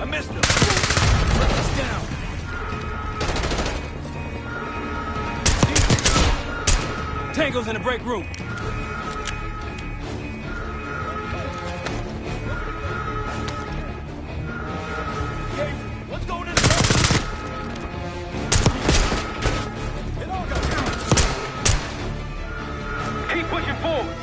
I missed him. He's down. Tango's in the break room. Let's go in this room. It all got down. Keep pushing forward.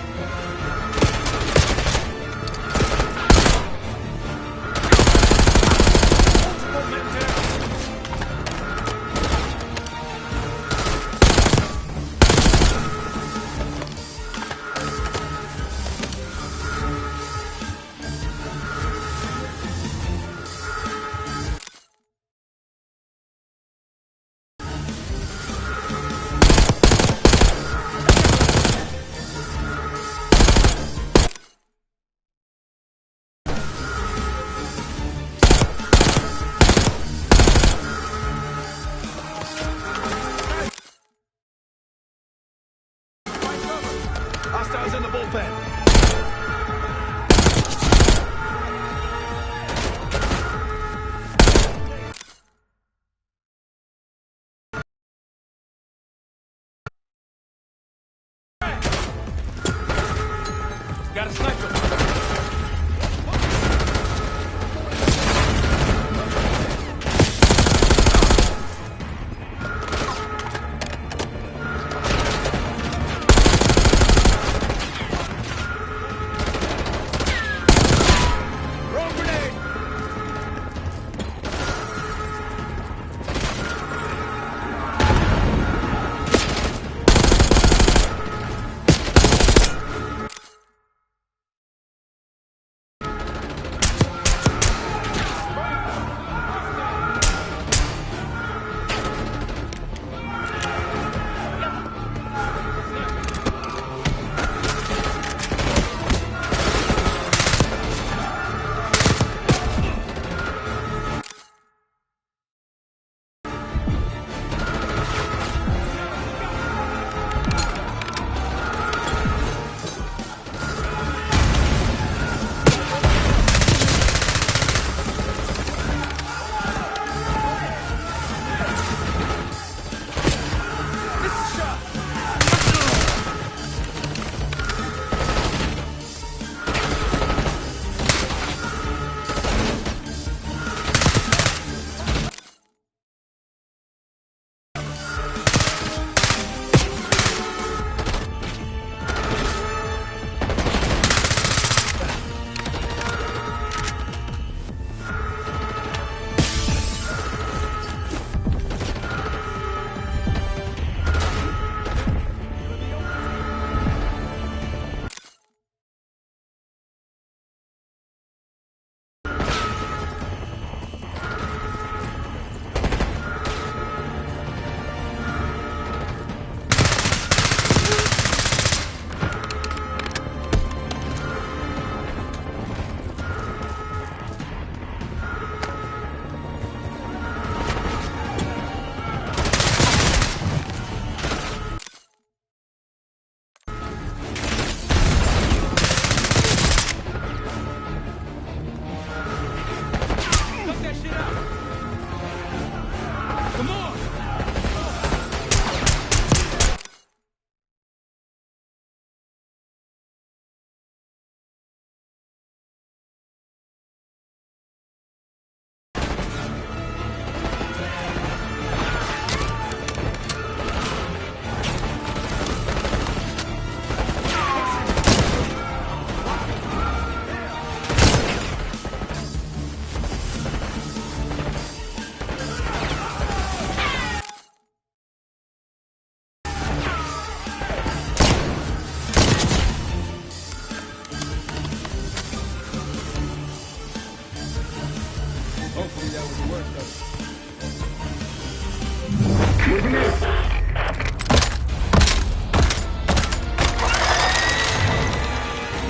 Hostiles in the bullpen. Got a sniper.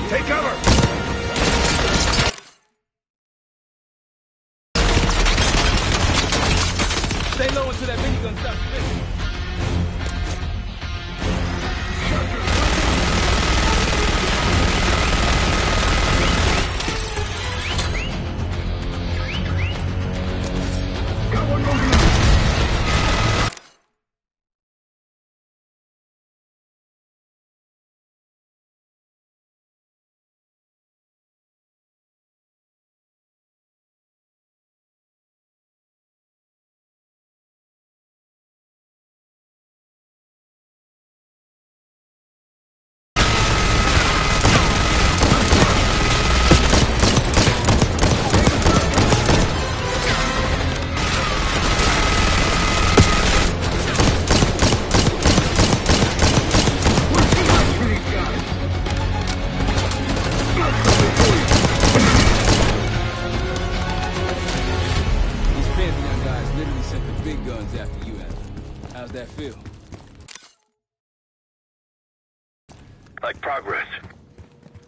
Take cover! Stay low until that minigun stops spinning. that feel? Like progress.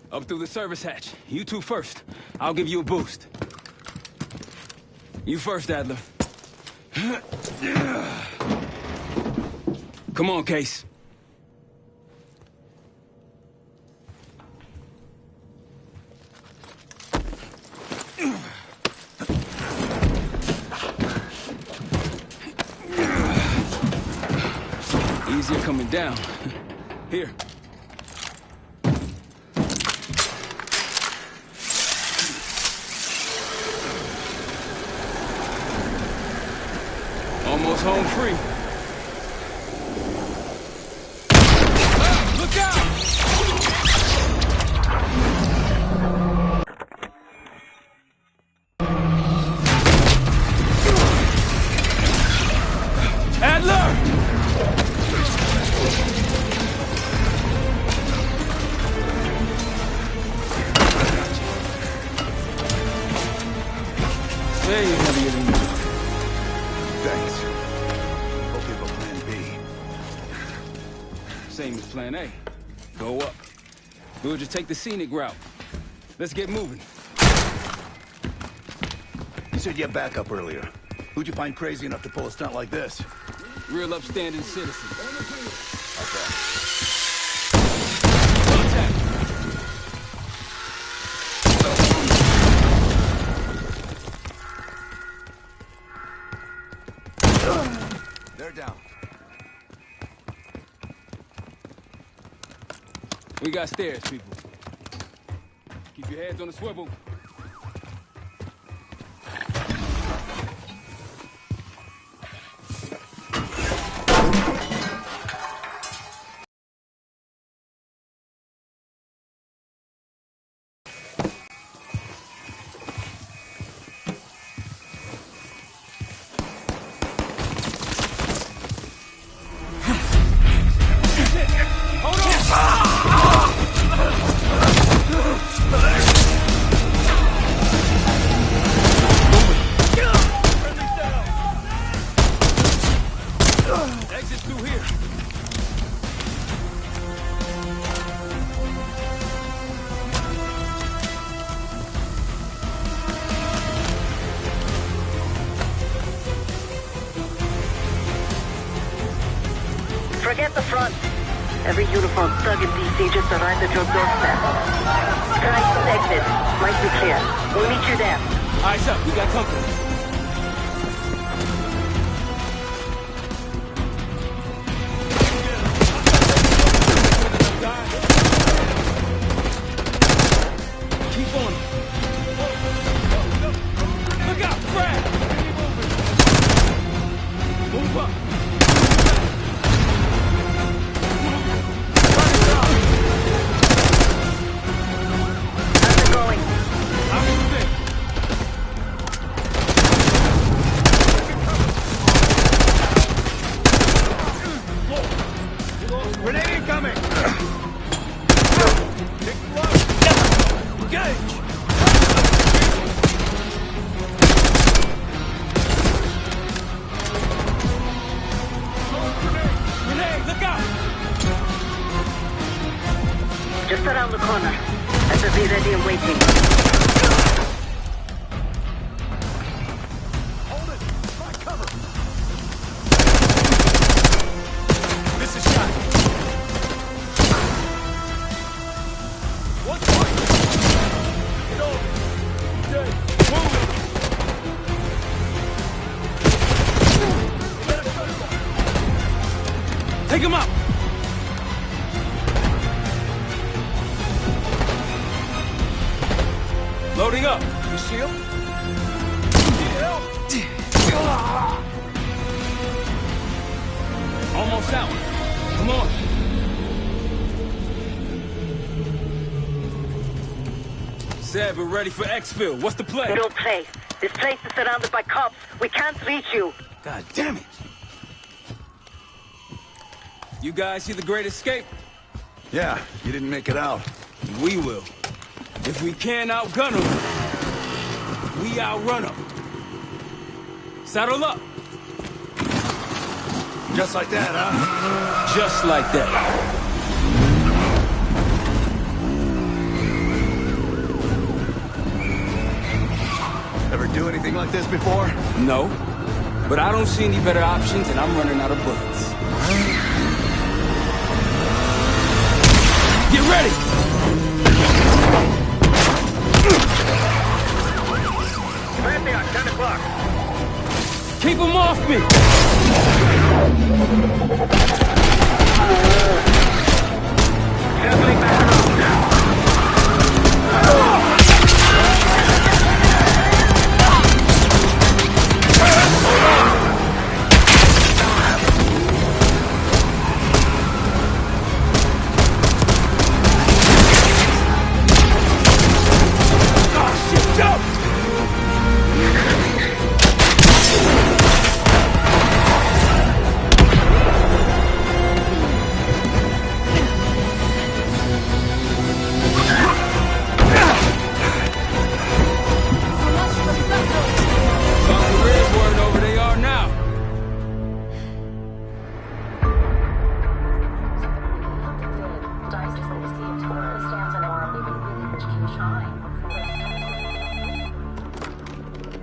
Up through the service hatch. You two first. I'll give you a boost. You first, Adler. Come on, Case. Easier coming down. Here. Almost home free. Look out! Adler! Hey, you're heavier than you. Thanks. Hope you have a plan B. Same as plan A. Go up. We'll just take the scenic route. Let's get moving. You said you had backup earlier. Who'd you find crazy enough to pull a stunt like this? Real upstanding citizen. Okay. Contact! They're down. We got stairs, people. Keep your heads on the swivel. Exit through here. Forget the front. Every uniformed thug in DC just arrived at your doorstep. Right exit. Might be clear. We'll meet you there. Eyes up, we got company. Keep on. Look out, Brad! Move up. How's it going? How do you think? Grenade incoming! Engage! Grenade, look out! Just around the corner. Better be ready and waiting. Hold it! My cover! This is shot. What's point? Get over. Okay. Move it. Take him out. Loading up. The shield. Almost out. Come on. Said we're ready for exfil. What's the play? No play. This place is surrounded by cops. We can't reach you. God damn it. You guys see the Great Escape? Yeah, you didn't make it out. We will. If we can't outgun them, we outrun them. Saddle up. Just like that, huh? Just like that. Ever do anything like this before? No. But I don't see any better options, and I'm running out of bullets. Get ready! Pantheon, 10 o'clock. Keep them off me! Circling back around now.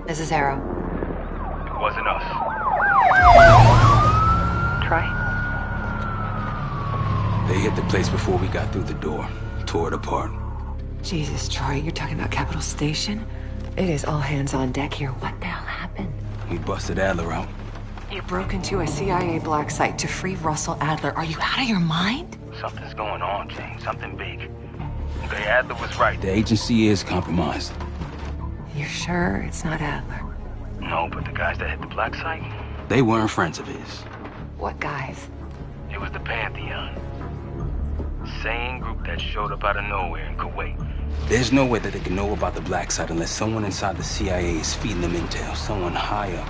This is Arrow. Wasn't us. Troy? They hit the place before we got through the door. Tore it apart. Jesus, Troy, you're talking about Capitol Station? It is all hands on deck here. What the hell happened? We busted Adler out. You broke into a CIA black site to free Russell Adler. Are you out of your mind? Something's going on, Jane. Something big. Okay, Adler was right. The agency is compromised. You're sure it's not Adler? No, but the guys that hit the black site, They weren't friends of his. What guys? it was the Pantheon. Same group that showed up out of nowhere in Kuwait. There's no way that they can know about the black site unless someone inside the CIA is feeding them intel. Someone high up.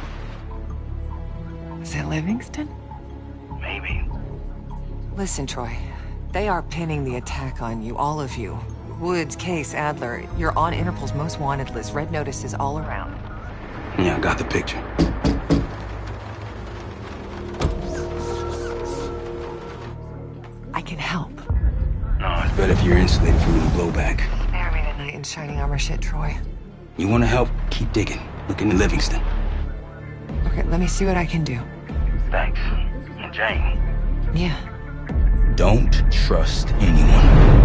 Is it Livingston? Maybe. Listen, Troy. They are pinning the attack on you, all of you. Woods, Case, Adler. You're on Interpol's most wanted list. Red notices all around. Yeah, I got the picture. I can help. No, it's But if you're insulated from any blowback, Spare me tonight in shining armor shit, Troy. you want to help, keep digging. Look into Livingston. Okay, let me see what I can do. thanks. And Jane, Yeah. Don't trust anyone.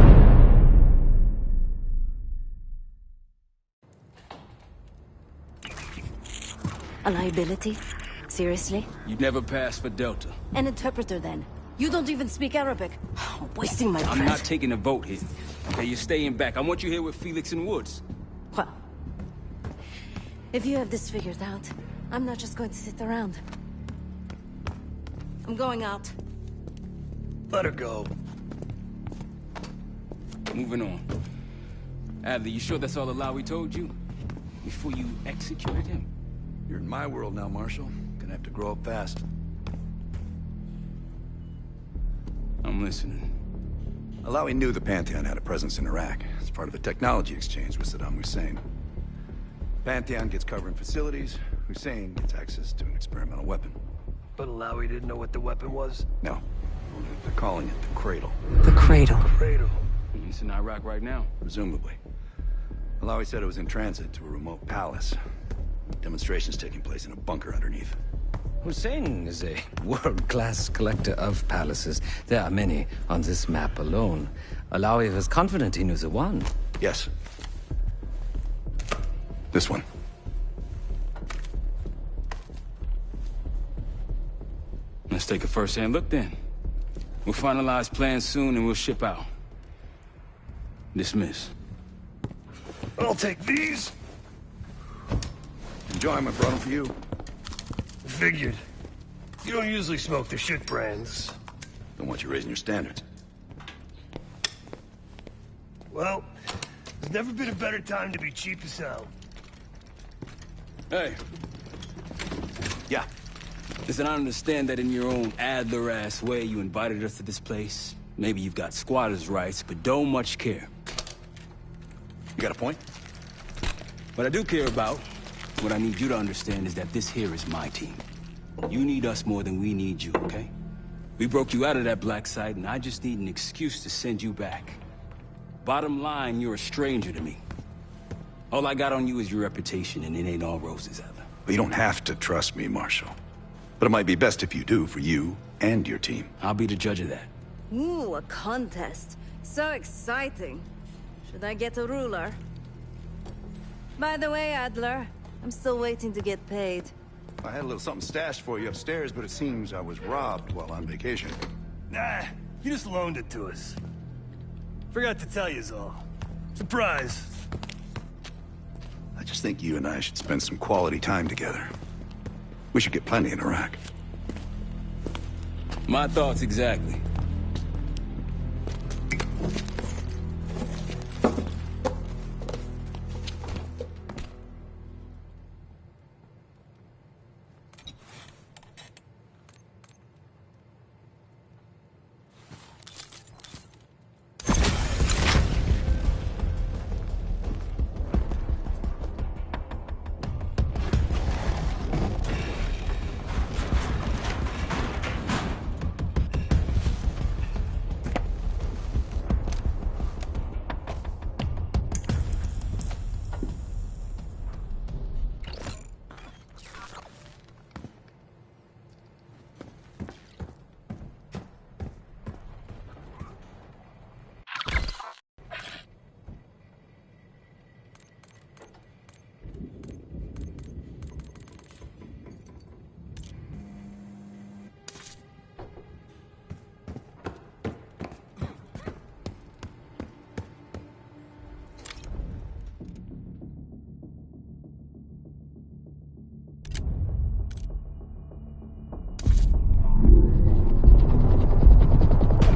A liability? Seriously? You'd never pass for Delta. An interpreter then? You don't even speak Arabic. Wasting my I'm breath. not taking a vote here. Okay, you're staying back. I want you here with Felix and Woods. Well, if you have this figured out, I'm not just going to sit around. I'm going out. Let her go. Moving on. Adler, you sure that's all the lie we told you? Before you executed him? You're in my world now, Marshal. Gonna have to grow up fast. I'm listening. Alawi knew the Pantheon had a presence in Iraq. It's part of the technology exchange with Saddam Hussein. Pantheon gets covering facilities. Hussein gets access to an experimental weapon. But Alawi didn't know what the weapon was? No. They're calling it the Cradle. The Cradle. Cradle. It's in Iraq right now. Presumably. Alawi said it was in transit to a remote palace. Demonstrations taking place in a bunker underneath. Hussein is a world-class collector of palaces. There are many on this map alone. Alawi was confident he knew the one. Yes. This one. Let's take a first-hand look then. We'll finalize plans soon and we'll ship out. Dismiss. I'll take these. Enjoy them, I brought them for you. Figured. You don't usually smoke the shit brands. Don't want you raising your standards. Well, there's never been a better time to be cheap as hell. Hey, Yeah. listen, I understand that in your own Adler-ass way you invited us to this place. Maybe you've got squatters' rights, but don't much care. You got a point? What I do care about, what I need you to understand is that this here is my team. You need us more than we need you, okay? We broke you out of that black site, and I just need an excuse to send you back. Bottom line, you're a stranger to me. All I got on you is your reputation, and it ain't all roses, Adler. But you don't have to trust me, Marshal. But it might be best if you do, for you and your team. I'll be the judge of that. Ooh, a contest. So exciting. Should I get a ruler? By the way, Adler, I'm still waiting to get paid. I had a little something stashed for you upstairs, but it seems I was robbed while on vacation. Nah, you just loaned it to us. Forgot to tell yous all. Surprise. I just think you and I should spend some quality time together. We should get plenty in Iraq. My thoughts exactly.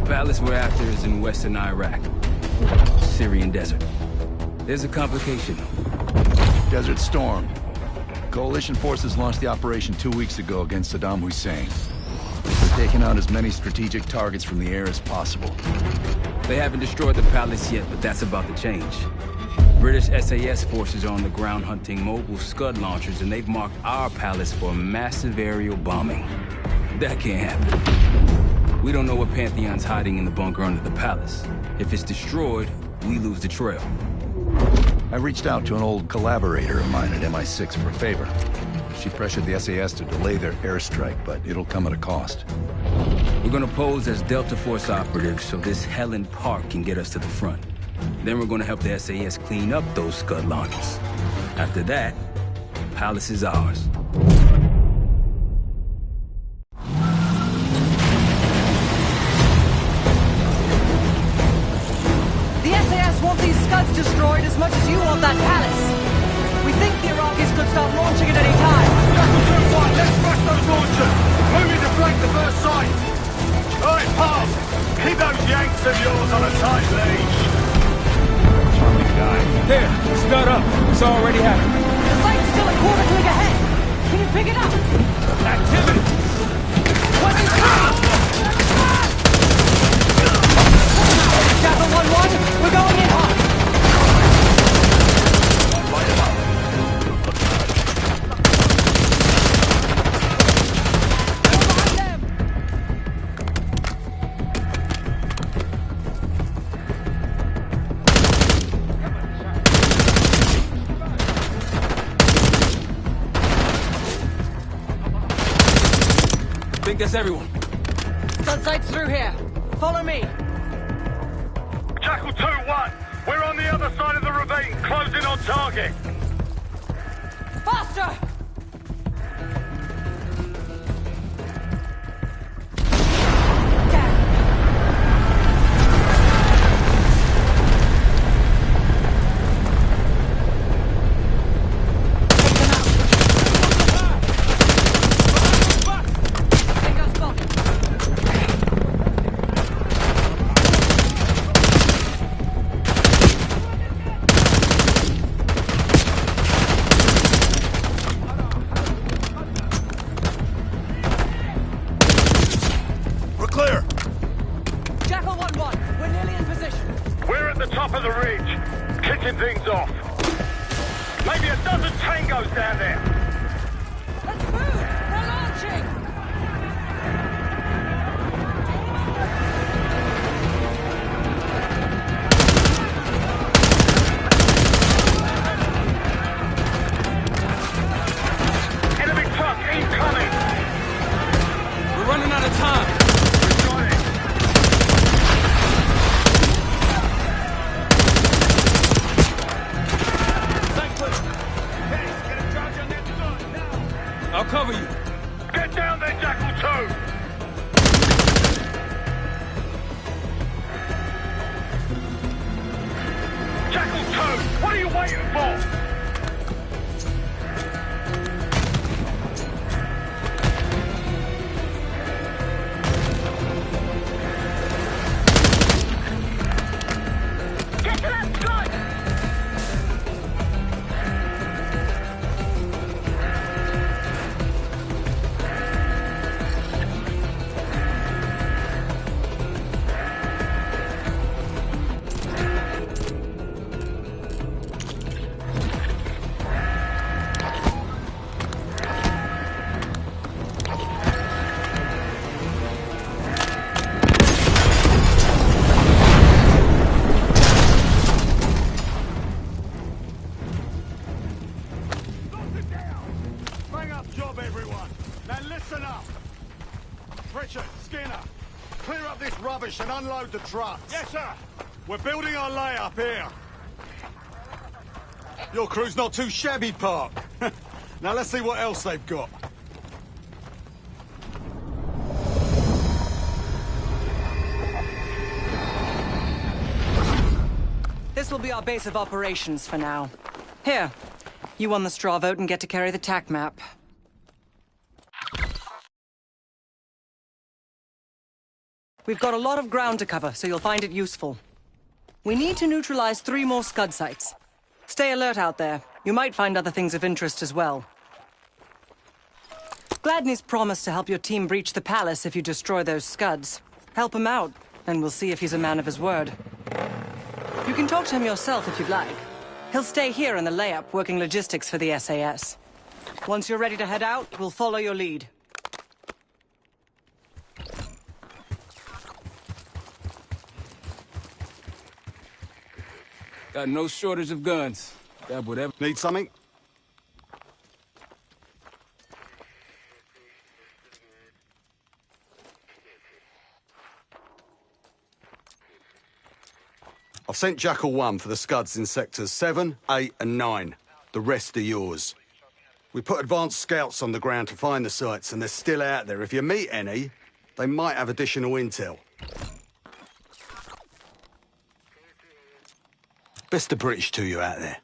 The palace we're after is in western Iraq. Syrian desert. There's a complication. Desert Storm. Coalition forces launched the operation 2 weeks ago against Saddam Hussein. They're taking out as many strategic targets from the air as possible. They haven't destroyed the palace yet, but that's about to change. British SAS forces are on the ground hunting mobile Scud launchers, and they've marked our palace for massive aerial bombing. That can't happen. We don't know what Pantheon's hiding in the bunker under the palace. If it's destroyed, we lose the trail. I reached out to an old collaborator of mine at MI6 for a favor. She pressured the SAS to delay their airstrike, but it'll come at a cost. We're gonna pose as Delta Force operatives so this Helen Park can get us to the front. Then we're gonna help the SAS clean up those Scud launchers. After that, the palace is ours. The SAS want these Scuds destroyed as much as you want that palace. We think the Iraqis could start launching at any time. Let's rush those launchers! Moving to flank the first site! Alright, pals! Keep those Yanks of yours on a tight leash! There, Scud up. It's already happened. The site's still a quarter click ahead. Can you pick it up? Activity! Jackal 1-1, we're going in hot. I think that's everyone. Scud site's through here. Follow me. Jackal 2-1! We're on the other side of the ravine, closing on target! Faster! Top of the ridge, kicking things off. Maybe a dozen tangos down there. Let's move! They're launching! cover you. Get down there, Jackal 2! Jackal 2! What are you waiting for? And unload the trucks. Yes, sir. We're building our layup here. Your crew's not too shabby, Park. Now let's see what else they've got. This will be our base of operations for now. Here, you won the straw vote and get to carry the TAC map. We've got a lot of ground to cover, so you'll find it useful. We need to neutralize 3 more Scud sites. Stay alert out there. You might find other things of interest as well. Gladney's promised to help your team breach the palace if you destroy those Scuds. Help him out, and we'll see if he's a man of his word. You can talk to him yourself if you'd like. He'll stay here in the layup, working logistics for the SAS. Once you're ready to head out, we'll follow your lead. Got no shortage of guns. Got whatever. Need something? I've sent Jackal 1 for the Scuds in sectors 7, 8 and 9. The rest are yours. We put advanced scouts on the ground to find the sites, and they're still out there. If you meet any, they might have additional intel. Best of British to you out there.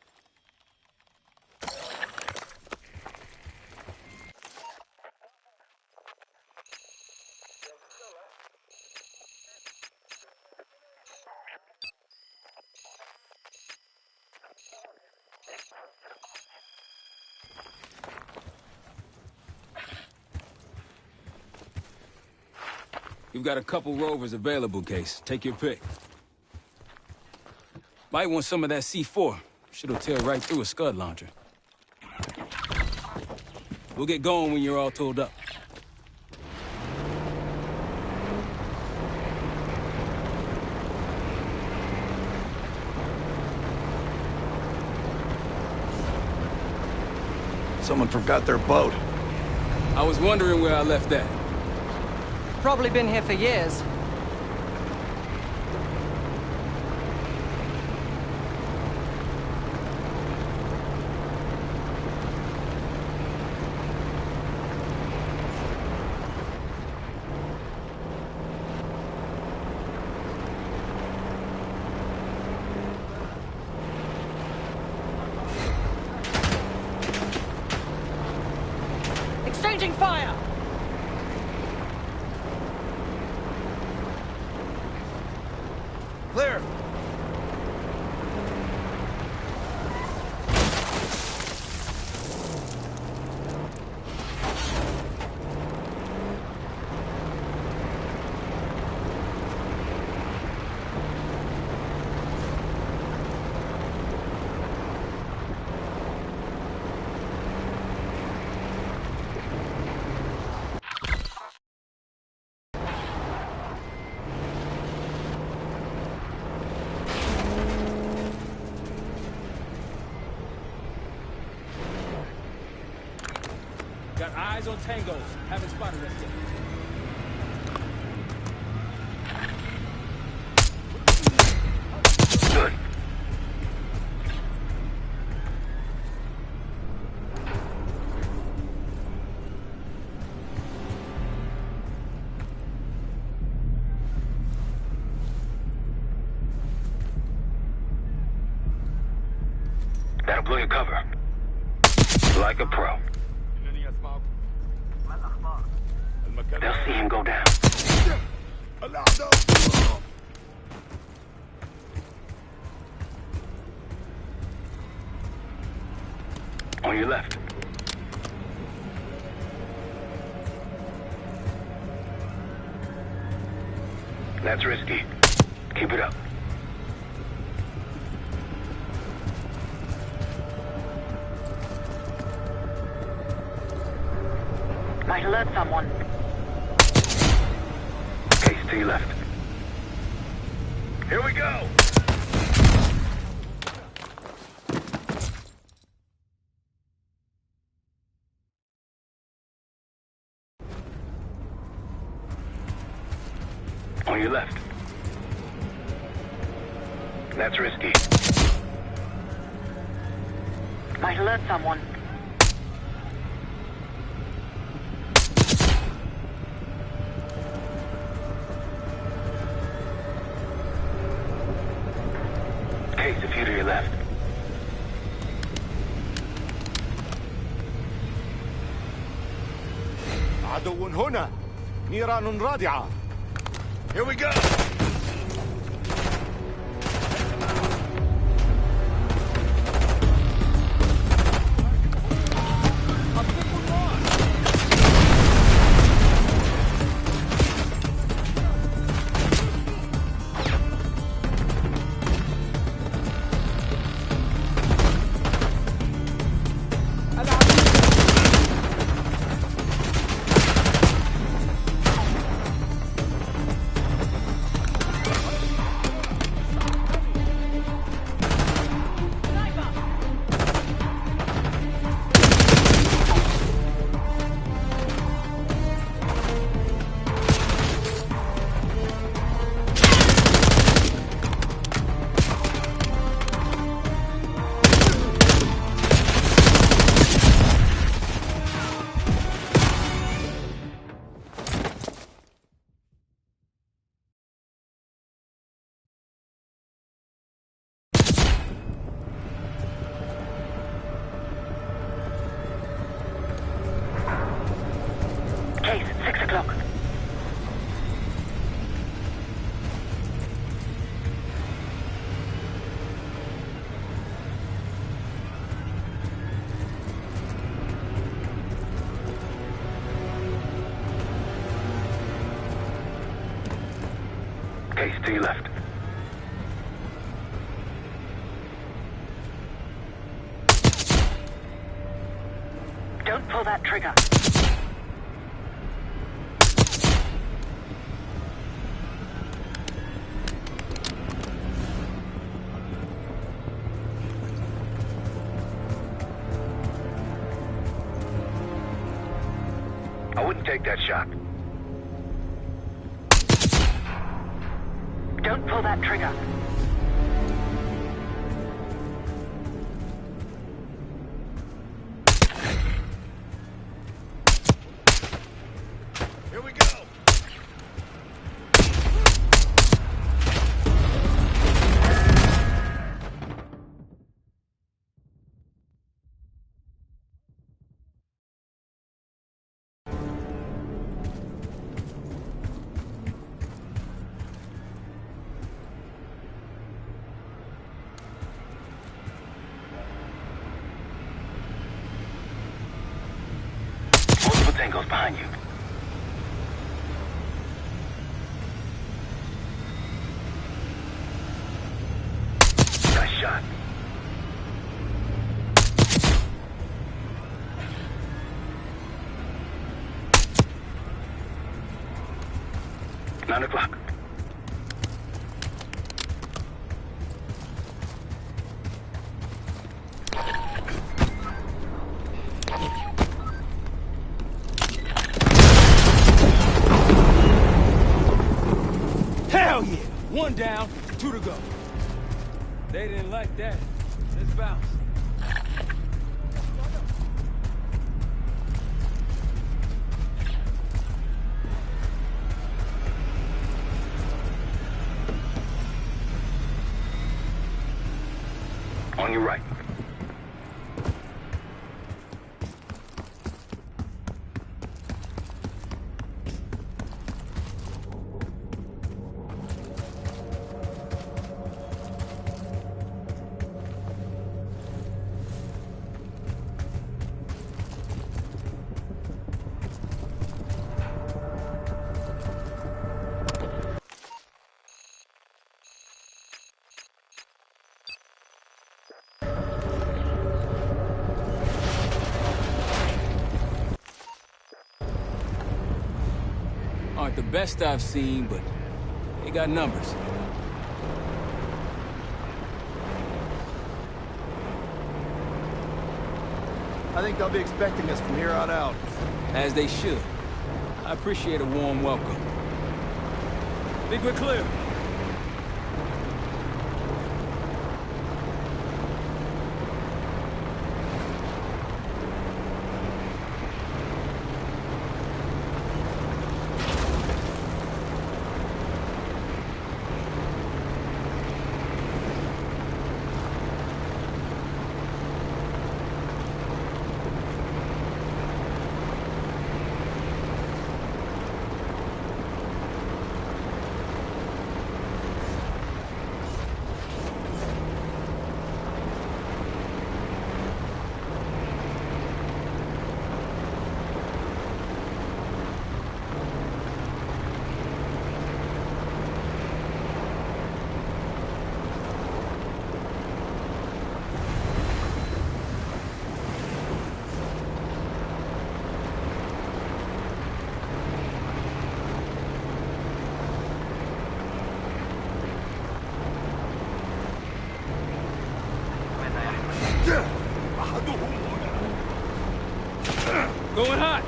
You've got a couple rovers available, Case. Take your pick. Might want some of that C4. Shit'll tear right through a Scud launcher. We'll get going when you're all tooled up. Someone forgot their boat. I was wondering where I left that. Probably been here for years. Exchanging fire! Clear! Got eyes on tangos. Haven't spotted us yet. Good. That'll blow your cover. Like a pro. They'll see him go down. On your left. That's risky. Keep it up. Might alert someone. Case to your left. Here we go! On your left. That's risky. Might alert someone. Case a few to your left. عدو هنا. نيران رادعة. Here we go! Case, 6 o'clock. Case to your left. Don't pull that trigger. I wouldn't take that shot. Don't pull that trigger. Here we go. Multiple tangos behind you. Nice shot. Nine o'clock. Hell yeah! One down, two to go. They didn't like that. Let's bounce. On your right. aren't the best I've seen, but they got numbers. I think they'll be expecting us from here on out. As they should. I appreciate a warm welcome. Think we're clear. Going hot!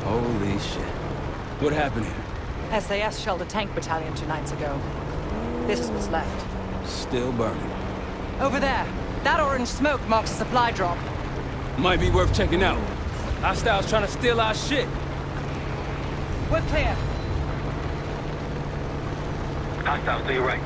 Holy shit. What happened here? SAS shelled a tank battalion 2 nights ago. This is what's left. Still burning. Over there. That orange smoke marks a supply drop. Might be worth checking out. Hostiles trying to steal our shit. We're clear. Hostiles to your right.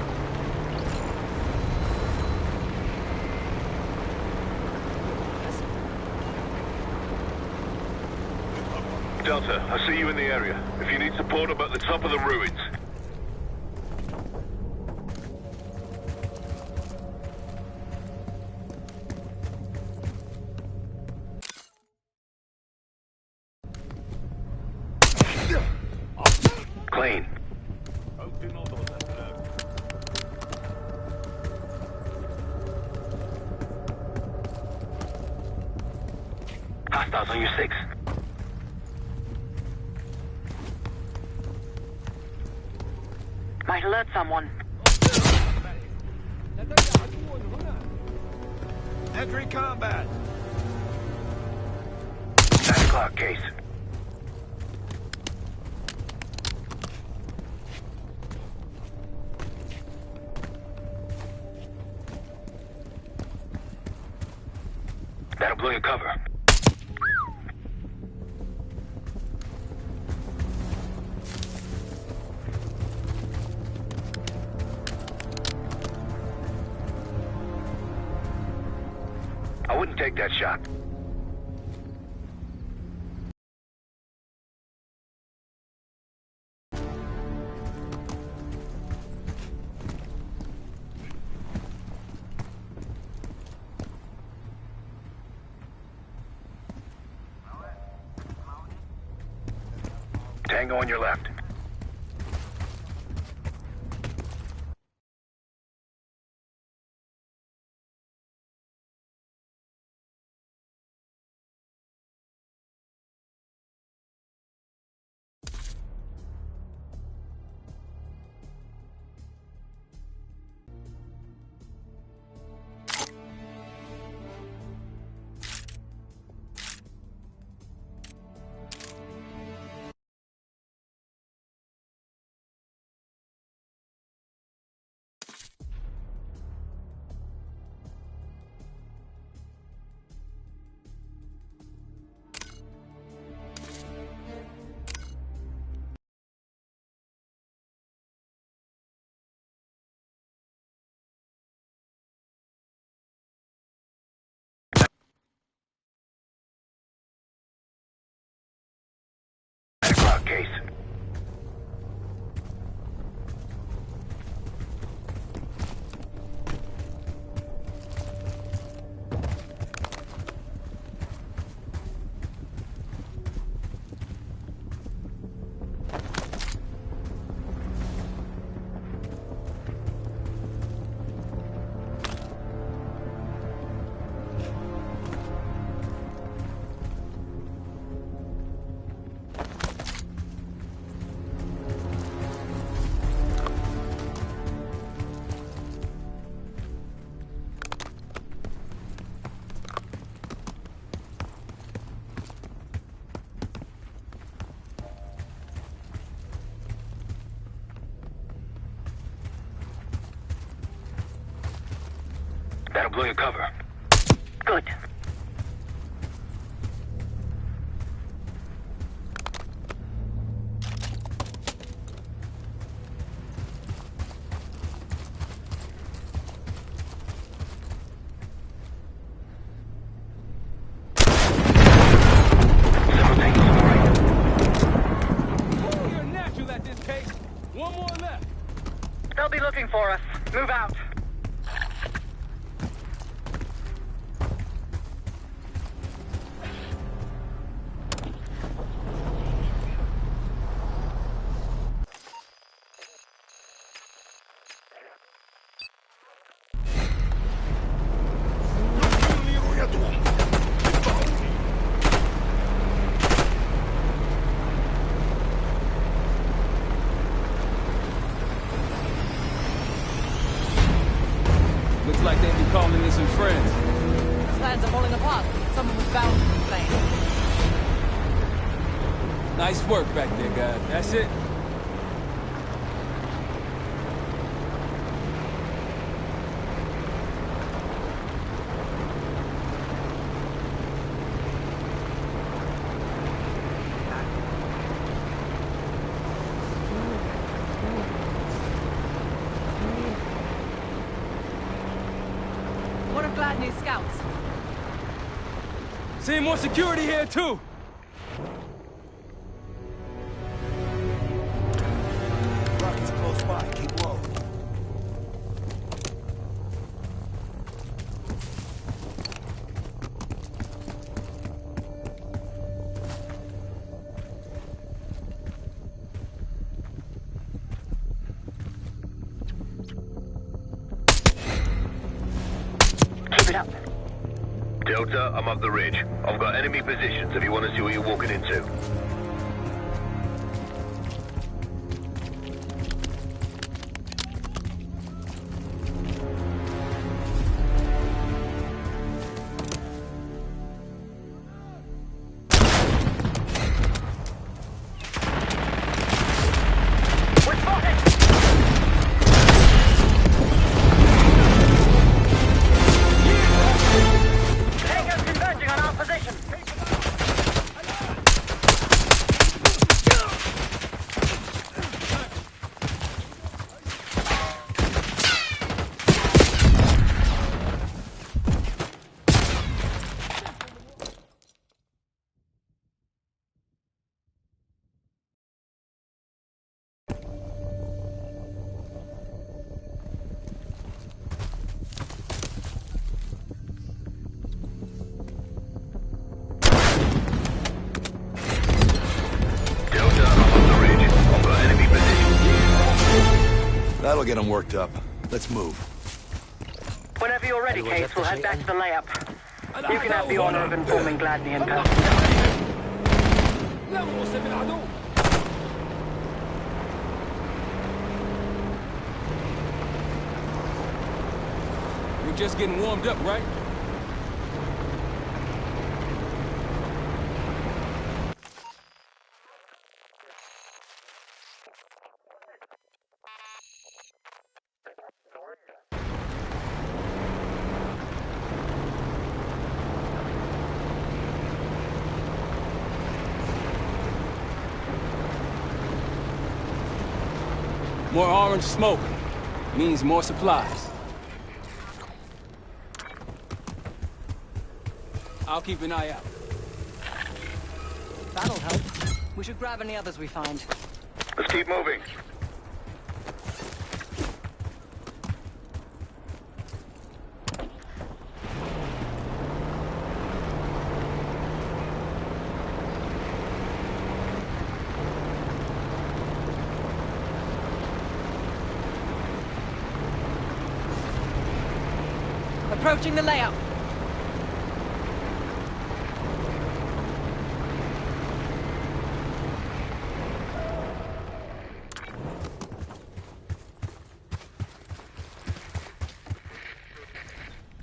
Delta, I see you in the area. If you need support, I'm at the top of the ruins. Clean. Hostiles on your 6. Might alert someone. Entry combat. 9 o'clock, Case. That'll blow your cover. I wouldn't take that shot. Tango on your left. Case. That'll blow your cover. Good. You're natural at this case. One more left. They'll be looking for us. Move out. Looks like they be calling in some friends. Plans are falling apart. Someone was bound to complain. Nice work back there, guys. That's it. What of Gladney's scouts? Seeing more security here, too. Rockets close by. Keep low. Keep it up. Delta, I'm up the ridge. I've got enemy positions if you want to see what you're walking into. We're spotted! Tango's converging on our position. Delta, I'm up the ridge. I've got enemy positions. That'll get them worked up. Let's move. Whenever you're ready, Case, we'll head back to the layup. You can have the honor of informing Gladney in person. We're just getting warmed up, right? More orange smoke means more supplies. I'll keep an eye out. That'll help. We should grab any others we find. Let's keep moving. Approaching the layout.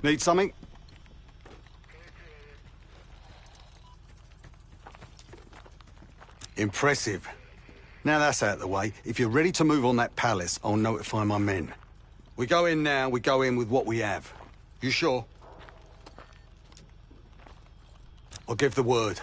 Need something? Impressive. Now that's out of the way, if you're ready to move on that palace, I'll notify my men. We go in now, we go in with what we have. You sure? I'll give the word.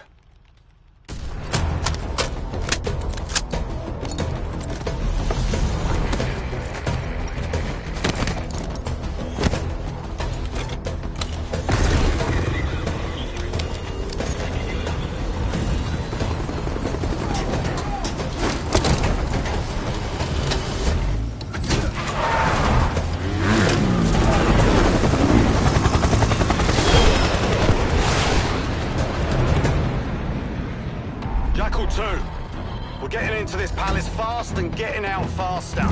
Into this palace fast and getting out faster.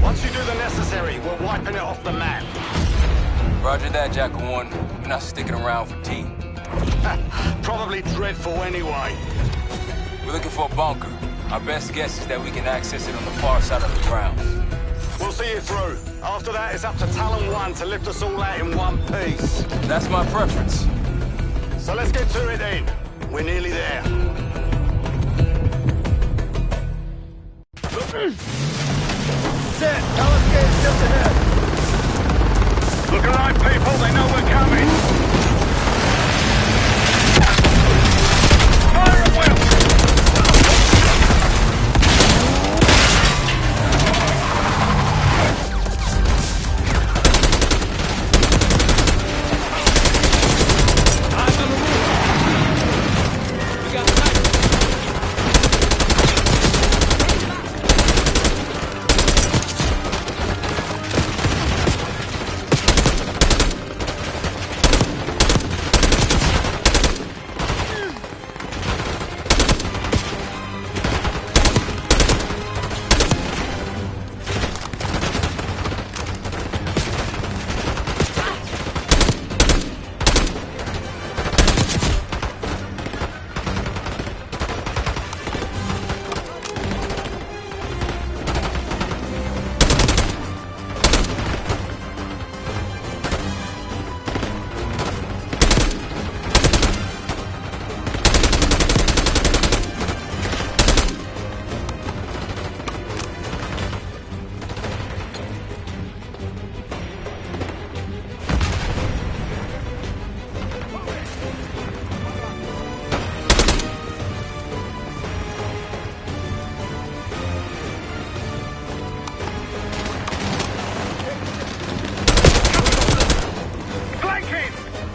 Once you do the necessary, we're wiping it off the map. Roger that, Jackal 1. We're not sticking around for tea. Probably dreadful anyway. We're looking for a bunker. Our best guess is that we can access it on the far side of the grounds. We'll see it through. After that, it's up to Talon 1 to lift us all out in one piece. That's my preference. So let's get to it then. We're nearly there. Set! Alligator's just ahead! Look alive, people! They know we're coming! Fire at will!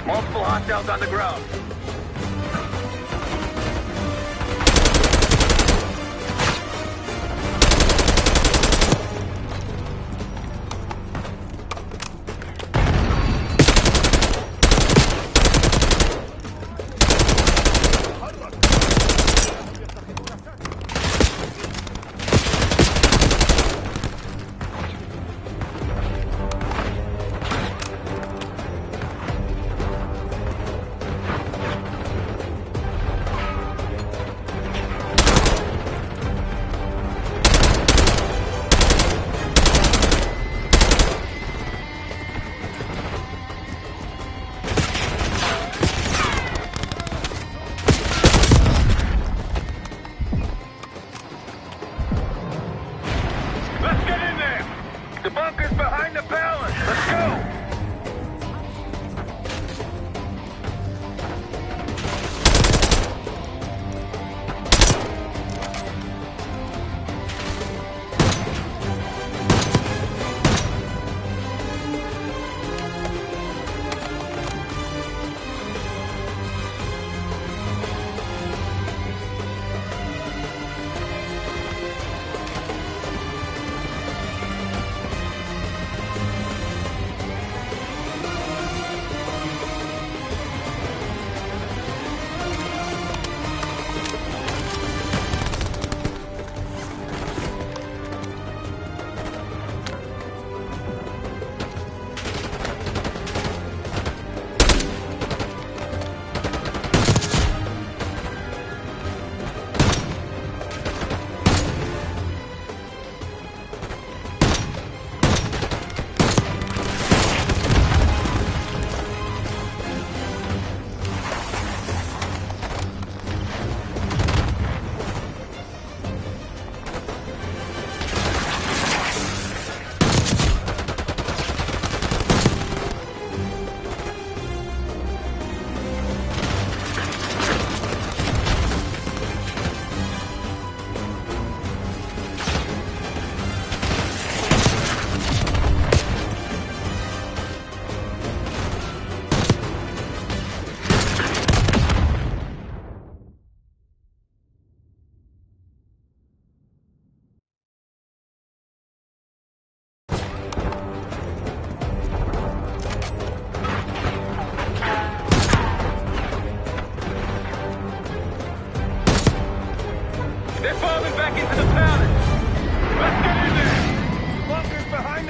Multiple hostiles on the ground.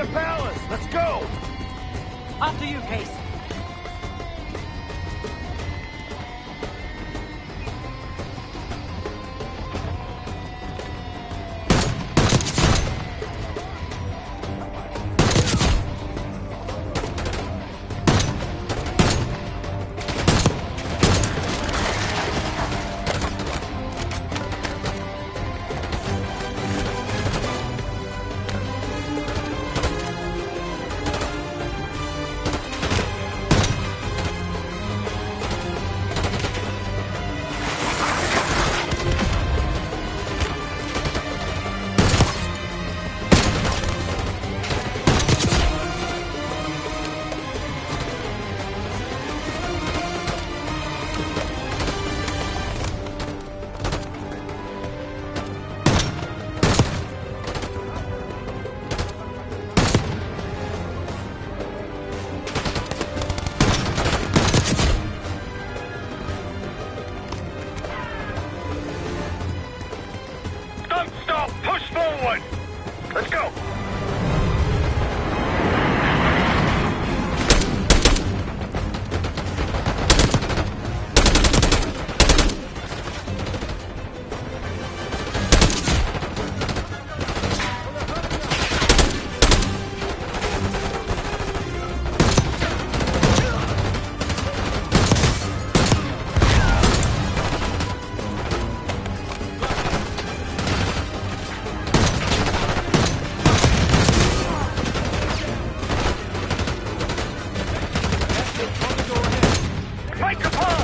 the palace! Let's go! After you, Case. Don't stop! Push forward! Let's go! Make a pass!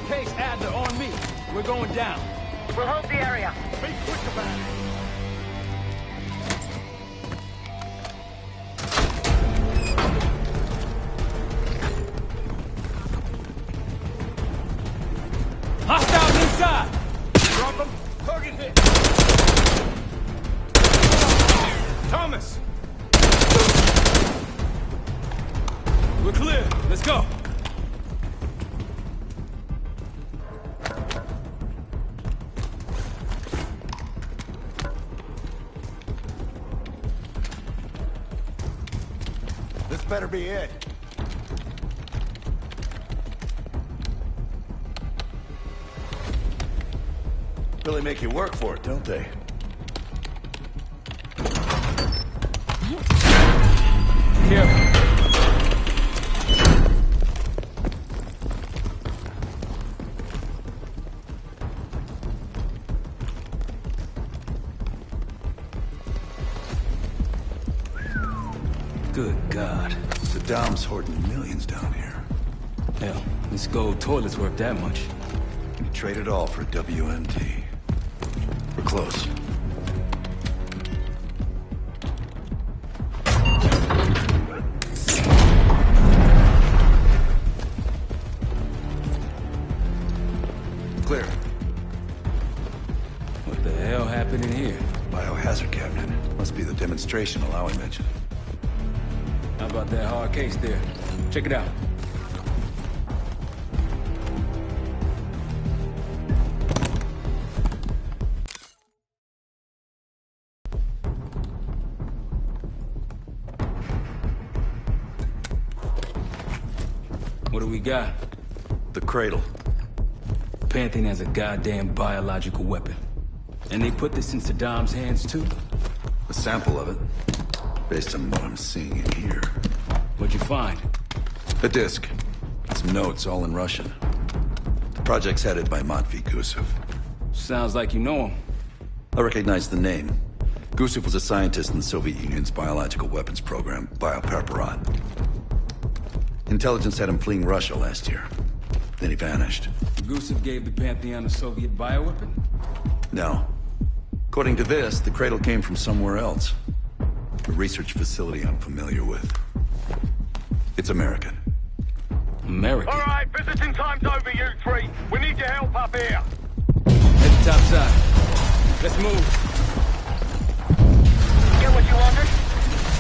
Case Adler on me. We're going down. We'll hold the area. Be quick about it! Hostiles inside! Drop them! Target hit! Thomas! We're clear. Let's go. This better be it. Really make you work for it, don't they? Careful. Good God. Saddam's hoarding millions down here. Hell, this gold toilet's worth that much. You trade it all for WMD. We're close. Clear. What the hell happened in here? Biohazard cabinet. Must be the demonstration Alawi mentioned. How about that hard case there? Check it out. What do we got? The cradle. Pantheon has a goddamn biological weapon. And they put this in Saddam's hands, too? A sample of it, based on what I'm seeing in here. What'd you find? A disc. Some notes, all in Russian. The project's headed by Matvey Gusev. Sounds like you know him. I recognize the name. Gusev was a scientist in the Soviet Union's biological weapons program, Biopreparat. Intelligence had him fleeing Russia last year. Then he vanished. Gusev gave the Pantheon a Soviet bioweapon? No. According to this, the cradle came from somewhere else. A research facility I'm familiar with. It's American. American? All right, visiting time's over, you three. We need your help up here. Head to top side. Let's move. Get what you wanted?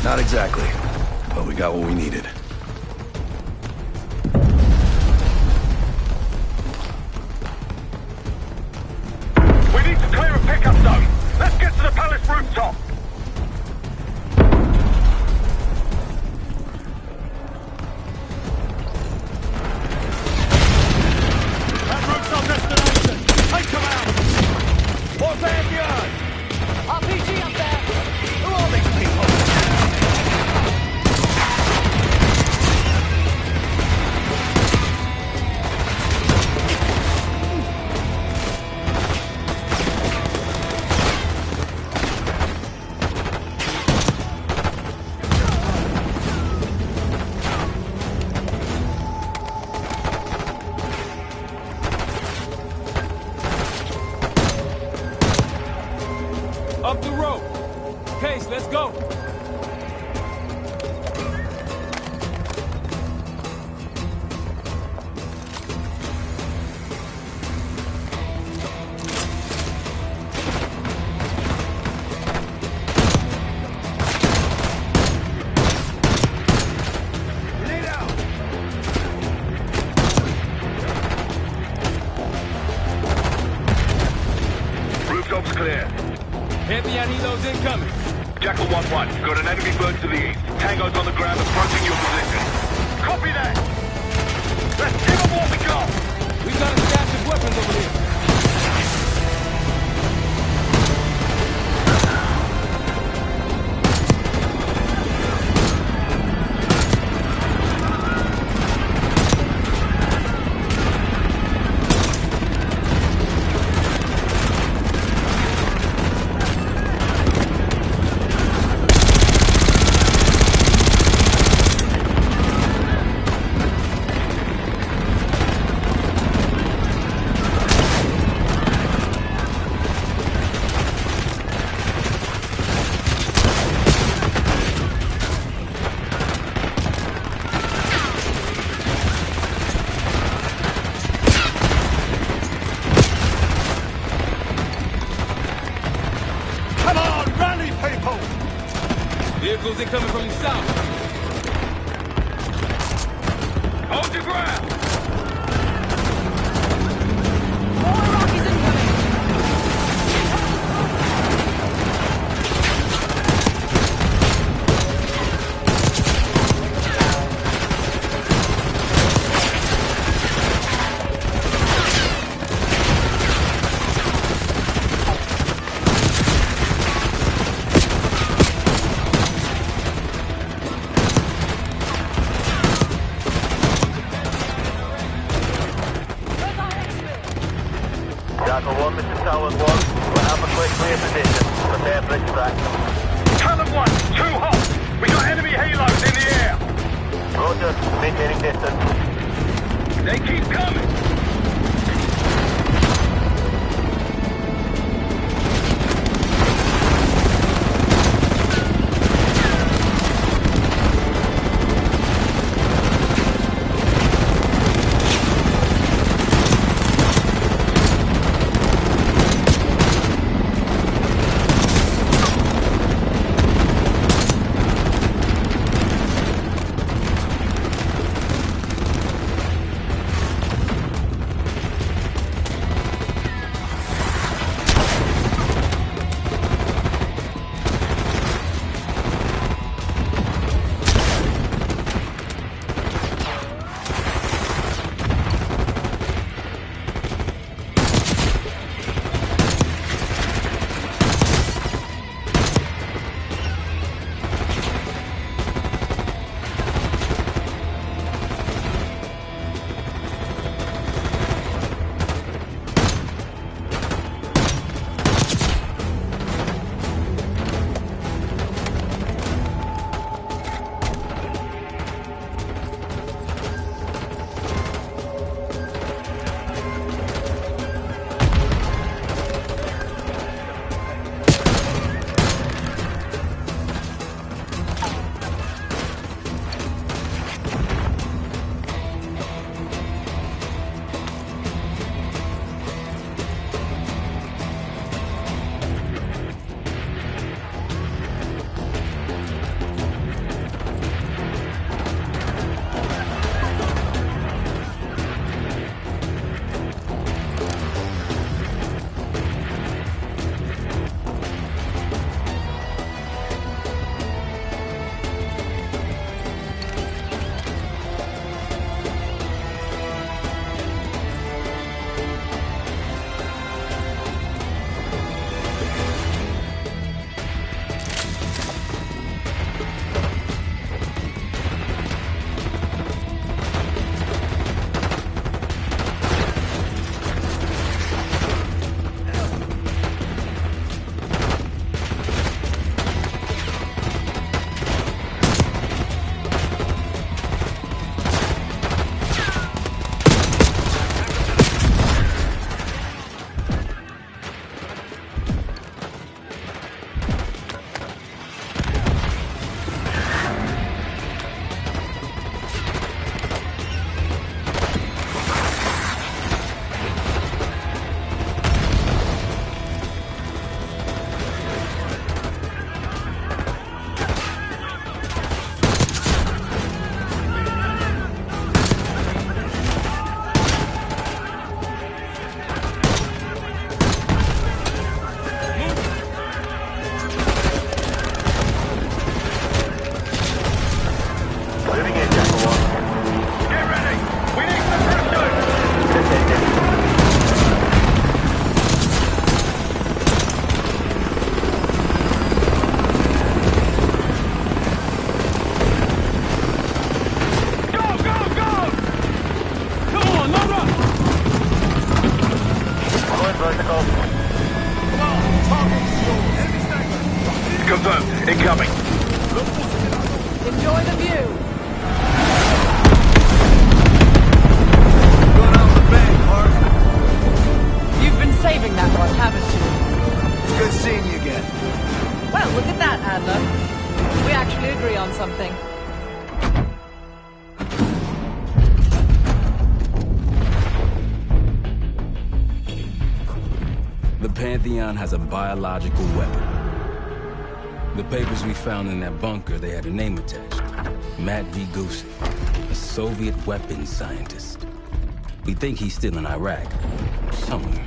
Not exactly, but we got what we needed. We need to clear a pickup zone. Let's get to the palace rooftop. That roof's our destination. Take them out. What's that yard? RPG up there! Who are these people? Up the rope. Case, let's go. Rooftop's clear. Pantheon helos incoming. Jackal 1-1, got an enemy bird to the east. Tango's on the ground approaching your position. Copy that! Let's give them what we got! We got a stash of weapons over here. Come on, rally, people! Vehicles incoming from the south. Hold your ground! More Iraqis incoming! Jackal 1, Mr. Talon 1. We'll have a quick clear position. Prepare for extraction. Talon 1, too hot! We got enemy halos in the air! Roger, maintaining distance. They keep coming! Incoming. Enjoy the view. Going out the bank, Mark. You've been saving that one, haven't you? It's good seeing you again. Well, look at that, Adler. We actually agree on something. The Pantheon has a biological weapon. The papers we found in that bunker, they had a name attached. Matt V. Gusev, a Soviet weapons scientist. We think he's still in Iraq, somewhere.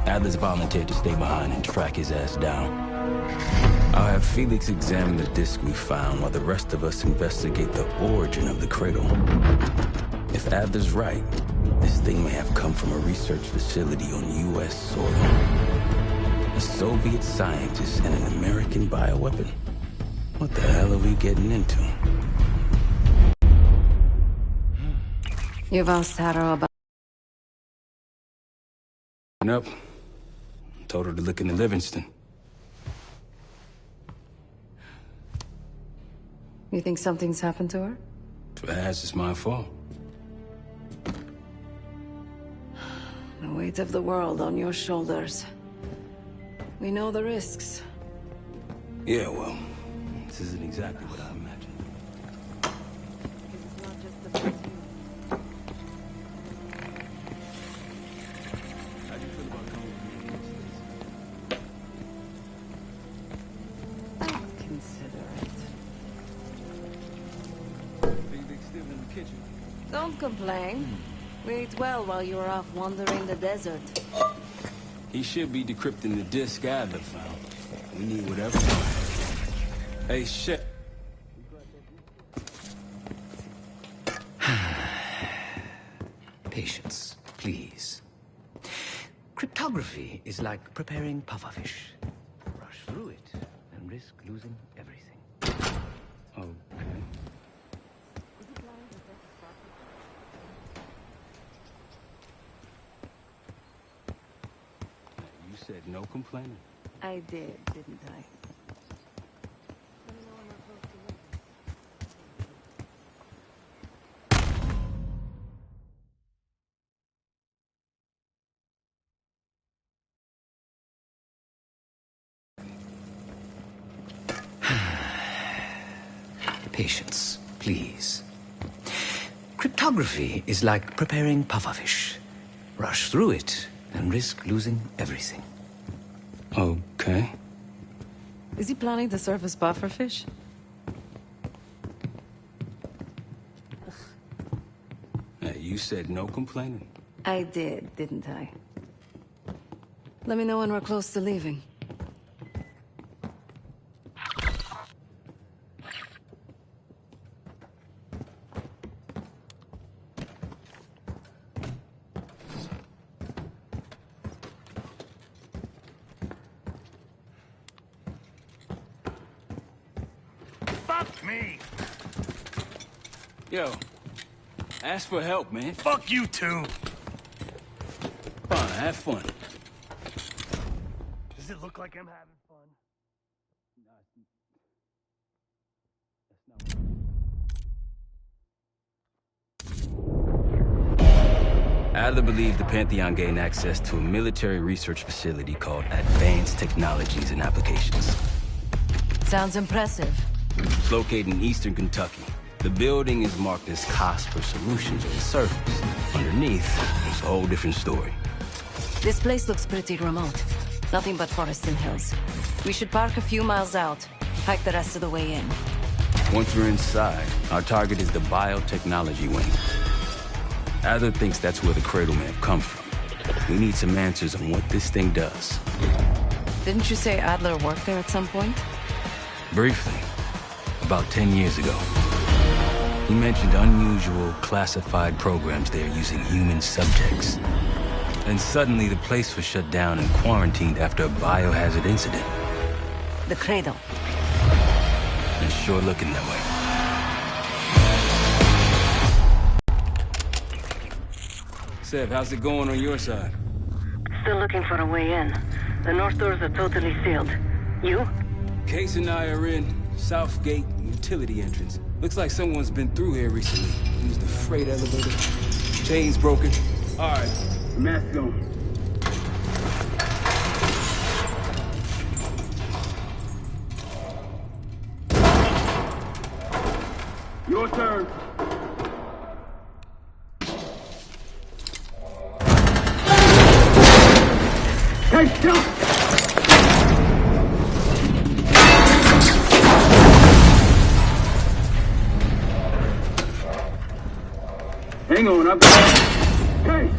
Adler's volunteered to stay behind and track his ass down. I'll have Felix examine the disc we found while the rest of us investigate the origin of the cradle. If Adler's right, this thing may have come from a research facility on U.S. soil. A Soviet scientist and an American bioweapon. What the hell are we getting into? You've asked Harrow about... Nope. Told her to look into Livingston. You think something's happened to her? If it has, it's my fault. The weight of the world on your shoulders. We know the risks. Yeah, well, this isn't exactly what I imagined. It's not just the two. How do you feel about coming with me? I'd consider it. Felix still in the kitchen. Don't complain. We ate well while you were off wandering the desert. He should be decrypting the disk Adler found. We need whatever. Hey, shit. Patience, please. Cryptography is like preparing pufferfish. Rush through it and risk losing everything. Okay. You said no complaining. I did, didn't I? Patience, please. Cryptography is like preparing pufferfish. Rush through it and risk losing everything. Okay. Is he planning to serve us pufferfish? Hey, you said no complaining. I did, didn't I? Let me know when we're close to leaving. Fuck me! Yo, ask for help, man. Fuck you too! Fine, have fun. Does it look like I'm having fun? Adler believed the Pantheon gained access to a military research facility called Advanced Technologies and Applications. Sounds impressive. It's located in eastern Kentucky. The building is marked as Cosper Solutions on the surface. Underneath, it's a whole different story. This place looks pretty remote. Nothing but forests and hills. We should park a few miles out, hike the rest of the way in. Once we're inside, our target is the biotechnology wing. Adler thinks that's where the cradle may have come from. We need some answers on what this thing does. Didn't you say Adler worked there at some point? Briefly, about 10 years ago. He mentioned unusual, classified programs there using human subjects. And suddenly the place was shut down and quarantined after a biohazard incident. The cradle. It's sure looking that way. Sev, how's it going on your side? Still looking for a way in. The north doors are totally sealed. You? Case and I are in Southgate utility entrance. Looks like someone's been through here recently. Used the freight elevator. Chain's broken. All right, mask on. Your turn. Hey, stop! Hang on, I'm back. Hey!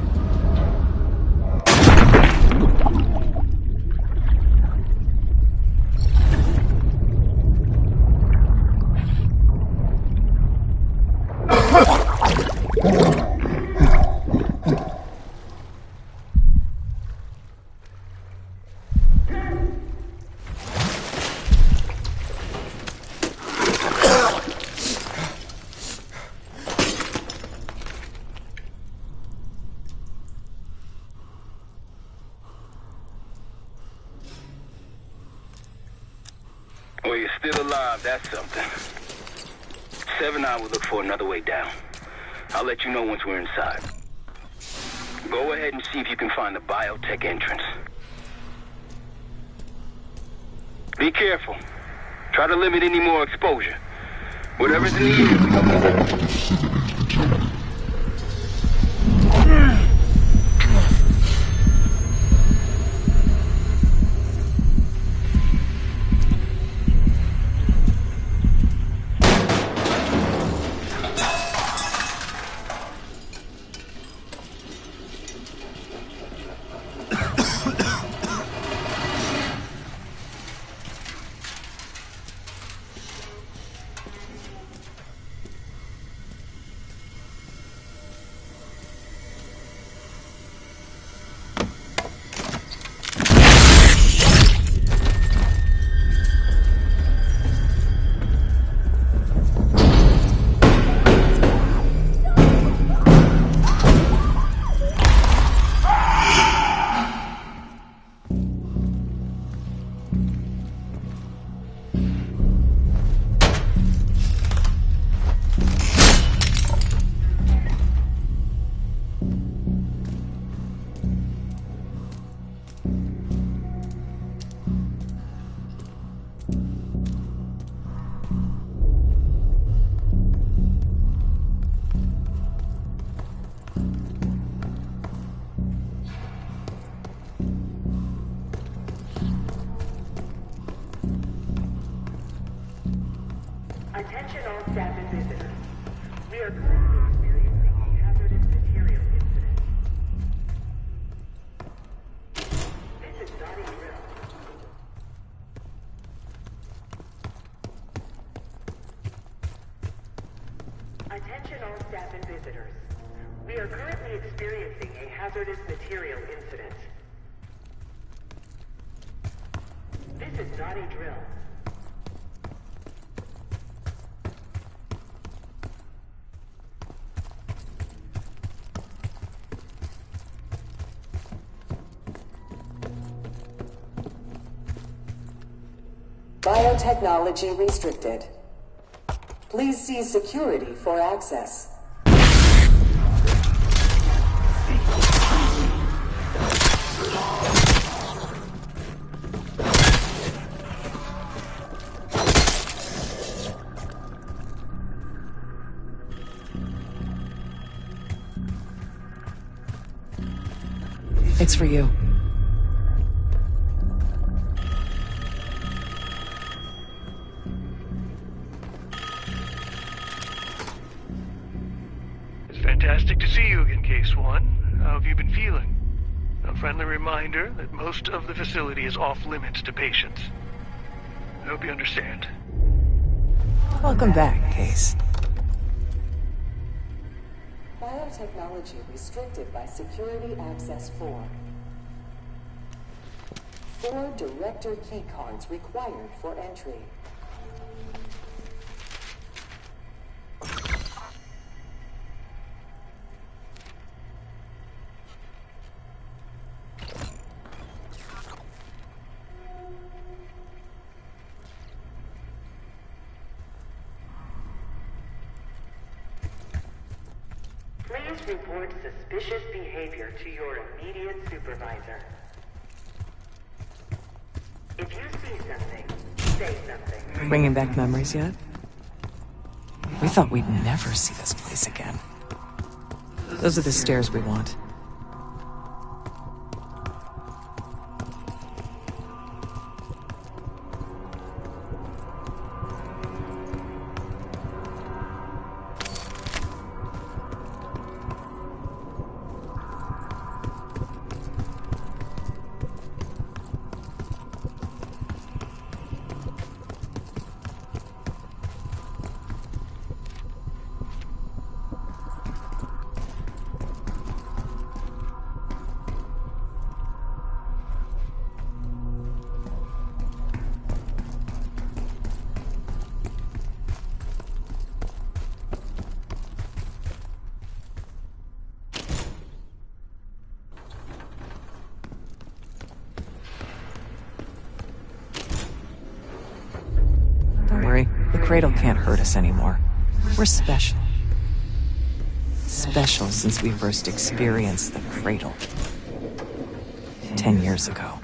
Well, you're still alive, that's something. 7 I will look for another way down. I'll let you know once we're inside. Go ahead and see if you can find the biotech entrance. Be careful. Try to limit any more exposure. Whatever's in the air. Attention all staff and visitors. We are currently experiencing a hazardous material incident. This is not a drill. Attention all staff and visitors. We are currently experiencing a hazardous material incident. This is not a drill. Biotechnology restricted. Please see security for access. It's for you. Fantastic to see you again, Case 1. How have you been feeling? A friendly reminder that most of the facility is off-limits to patients. I hope you understand. Welcome back, Case. Biotechnology restricted by Security Access 4. 4 director keycards required for entry. Please report suspicious behavior to your immediate supervisor. If you see something, say something. Bringing back memories yet? We thought we'd never see this place again. Those are the stairs we want. The cradle can't hurt us anymore. We're special. Special since we first experienced the cradle. 10 years ago.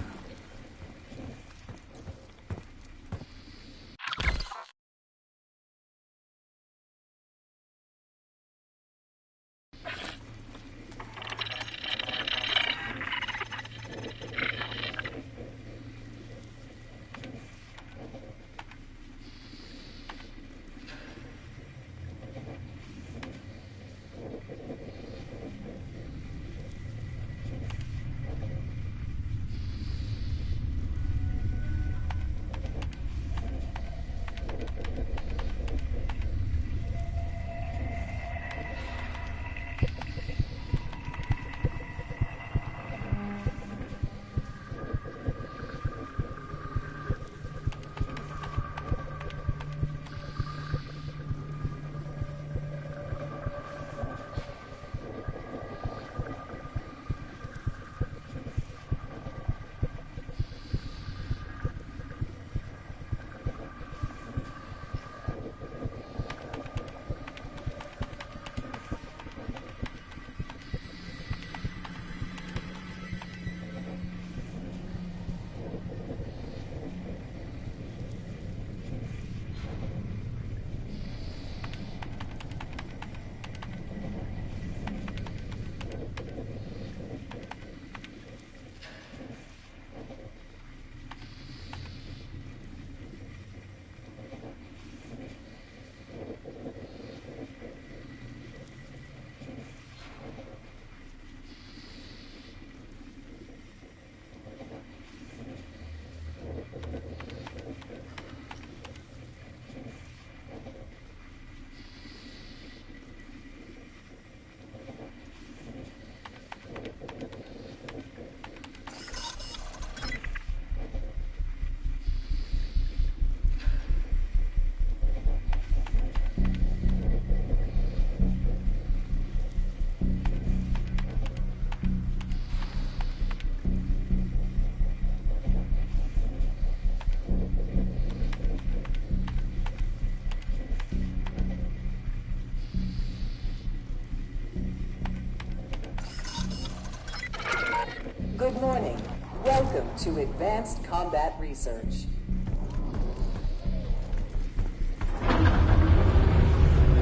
Good morning. Welcome to Advanced Combat Research.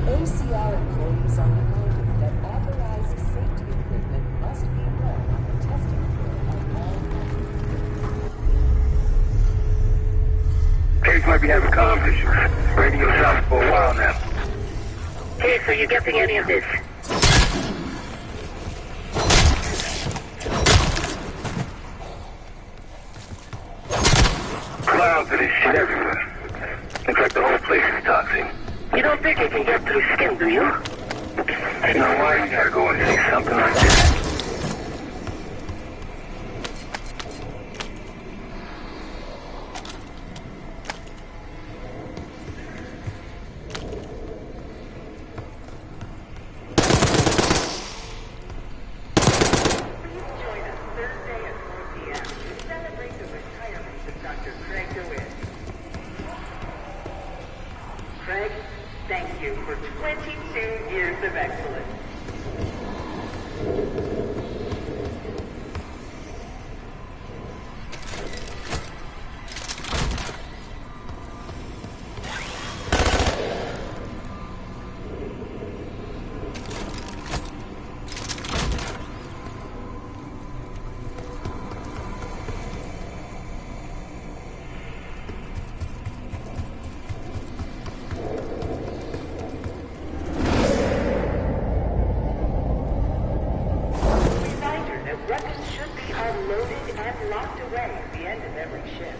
ACR employees are reminded that authorized safety equipment must be run on the testing floor at all times. Case might be having comm issues. Radio's out for a while now. Case, are you getting any of this? Clouds of this shit everywhere. Looks like the whole place is toxic. You don't think it can get through skin, do you? You know why you gotta go and say something like this? Craig, thank you for 22 years of excellence. Weapons should be unloaded and locked away at the end of every shift.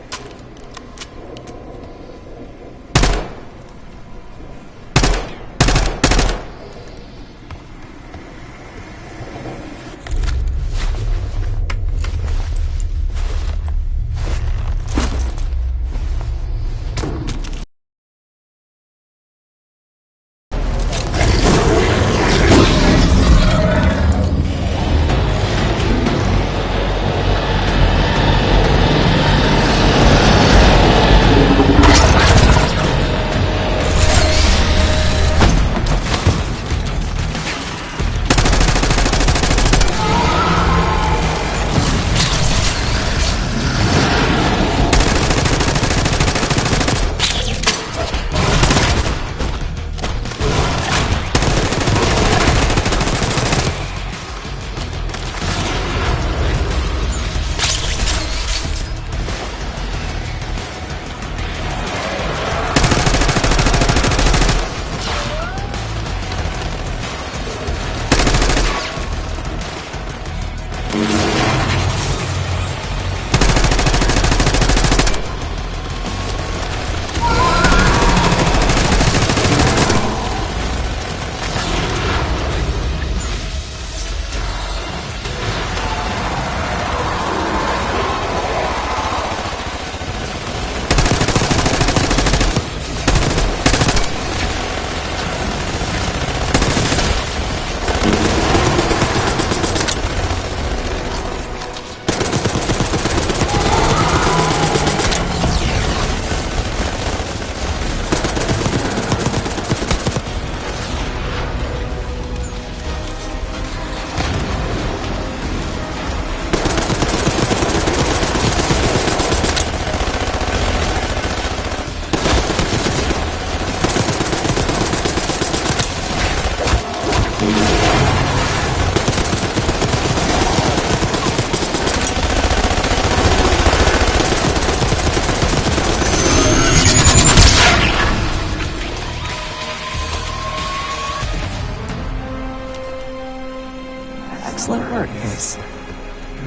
Excellent work, Case.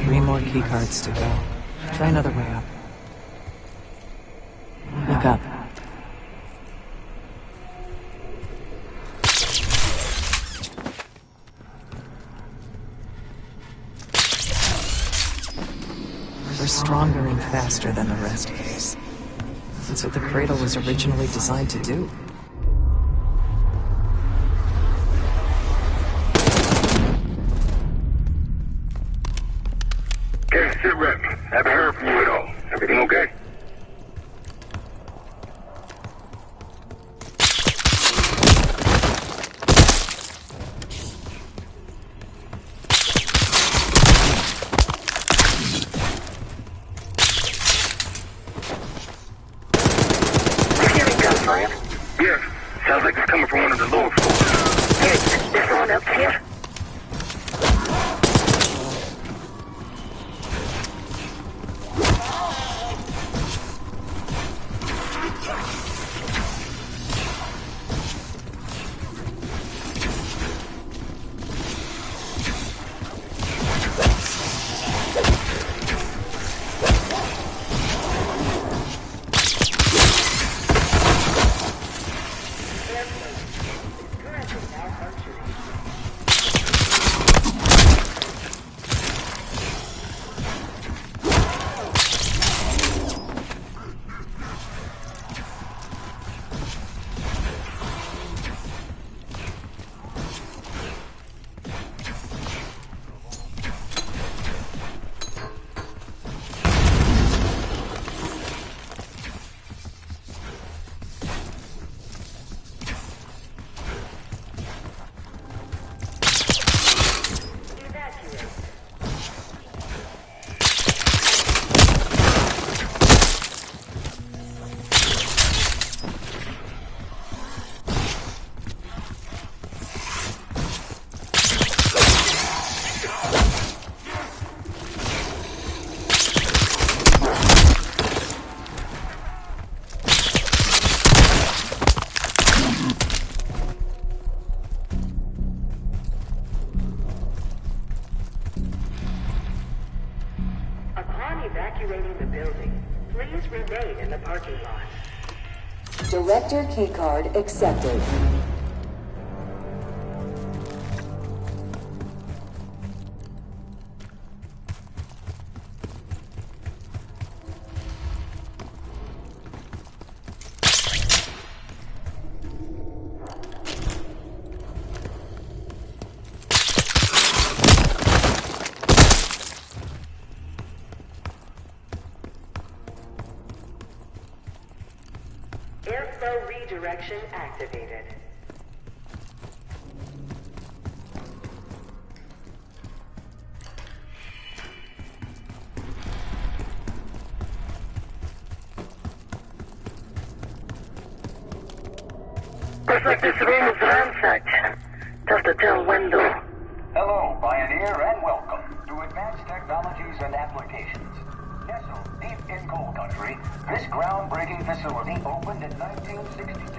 3 more keycards to go. Try another way up. Look up. We're stronger and faster than the rest, Case. That's what the cradle was originally designed to do. Okay, sit rep. Haven't heard from you at all. Everything okay? Yeah, sounds like it's coming from one of the lower floors. Hey, there's someone else here? evacuating the building. Please remain in the parking lot. Director keycard accepted. Airflow redirection activated. Looks like this room is ransacked. Tough to tell when though. Hello, Pioneer, and welcome to Advanced Technologies and Applications. Nestled deep in coal country, this groundbreaking facility opened in 1962.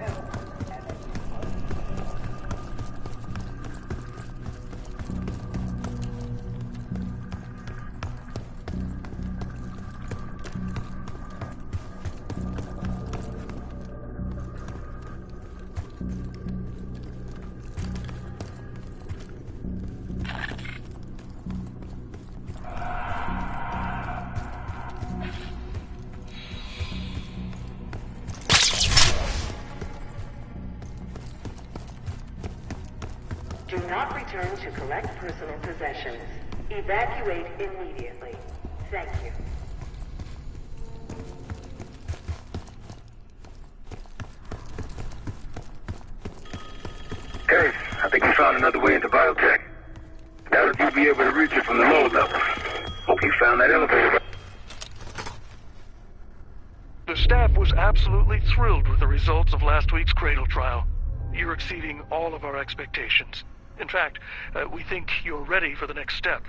Do not return to collect personal possessions. Evacuate immediately. Thank you. Case, I think we found another way into biotech. Doubt if you'll be able to reach it from the lower level. Hope you found that elevator. The staff was absolutely thrilled with the results of last week's Cradle trial. You're exceeding all of our expectations. In fact, we think you're ready for the next step.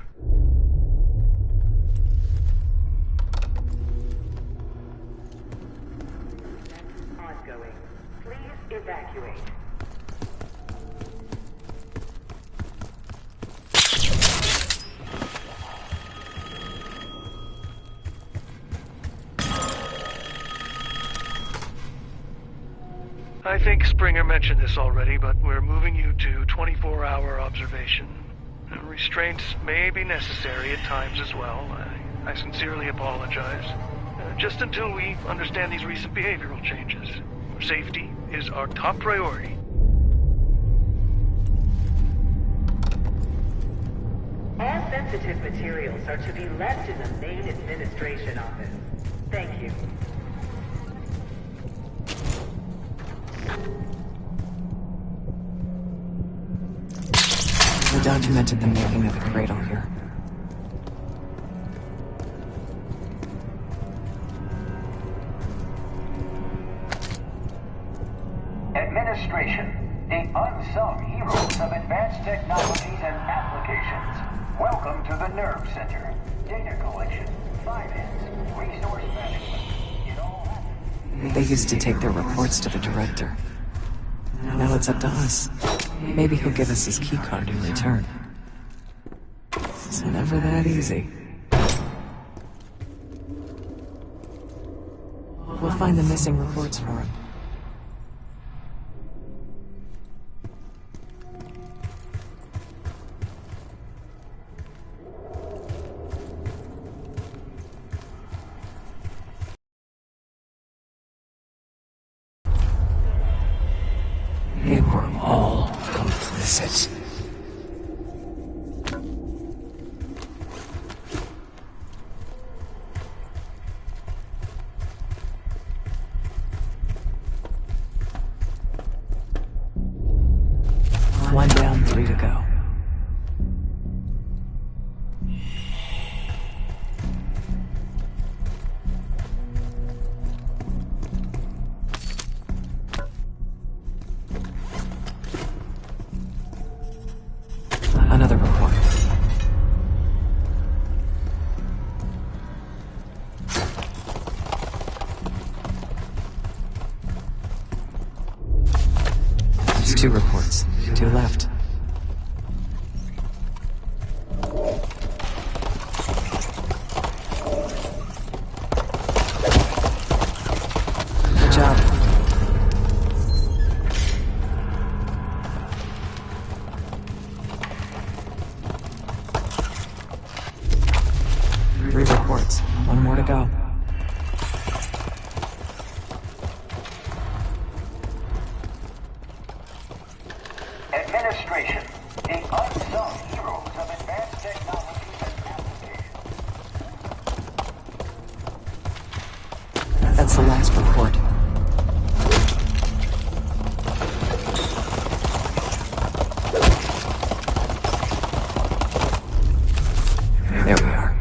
Ongoing. Please evacuate. I think Springer mentioned this already, but we're moving you to 24-hour observation. Restraints may be necessary at times as well. I sincerely apologize. Just until we understand these recent behavioral changes. Safety is our top priority. All sensitive materials are to be left in the main administration office. Thank you. We documented the making of the cradle here. Administration, the unsung heroes of advanced technologies and applications. Welcome to the Nerve Center. Data collection, finance, resource management. It all happens. They used to take their reports to the director. Now it's up to us. Maybe he'll give us his keycard in return. It's never that easy. We'll find the missing reports for him. They were all complicit. One down, 3 to go. Another report. There's 2 reports. 2 left. reports. One more to go. Administration, the unsung heroes of advanced technologies and applications. That's the last report. There we are.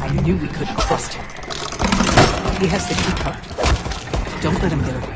I knew we couldn't trust him. He has the key card. Don't let him get away.